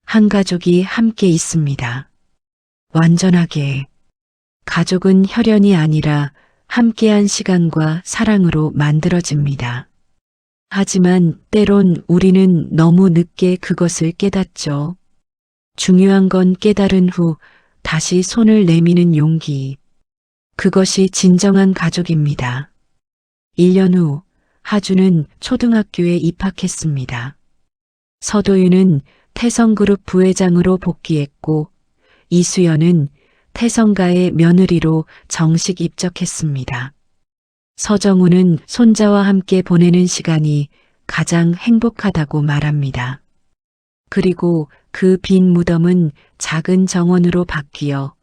B: 한 가족이 함께 있습니다. 완전하게 가족은 혈연이 아니라 함께한 시간과 사랑으로 만들어집니다. 하지만 때론 우리는 너무 늦게 그것을 깨닫죠. 중요한 건 깨달은 후 다시 손을 내미는 용기. 그것이 진정한 가족입니다. 1년 후 하준은 초등학교에 입학했습니다. 서도윤은 태성그룹 부회장으로 복귀했고 이수연은 태성가의 며느리로 정식 입적했습니다. 서정우는 손자와 함께 보내는 시간이 가장 행복하다고 말합니다. 그리고 그 빈 무덤은 작은 정원으로 바뀌어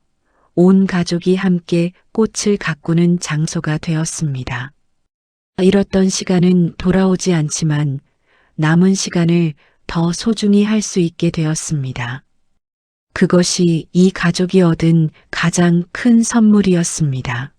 B: 온 가족이 함께 꽃을 가꾸는 장소가 되었습니다. 잃었던 시간은 돌아오지 않지만 남은 시간을 더 소중히 할 수 있게 되었습니다. 그것이 이 가족이 얻은 가장 큰 선물이었습니다.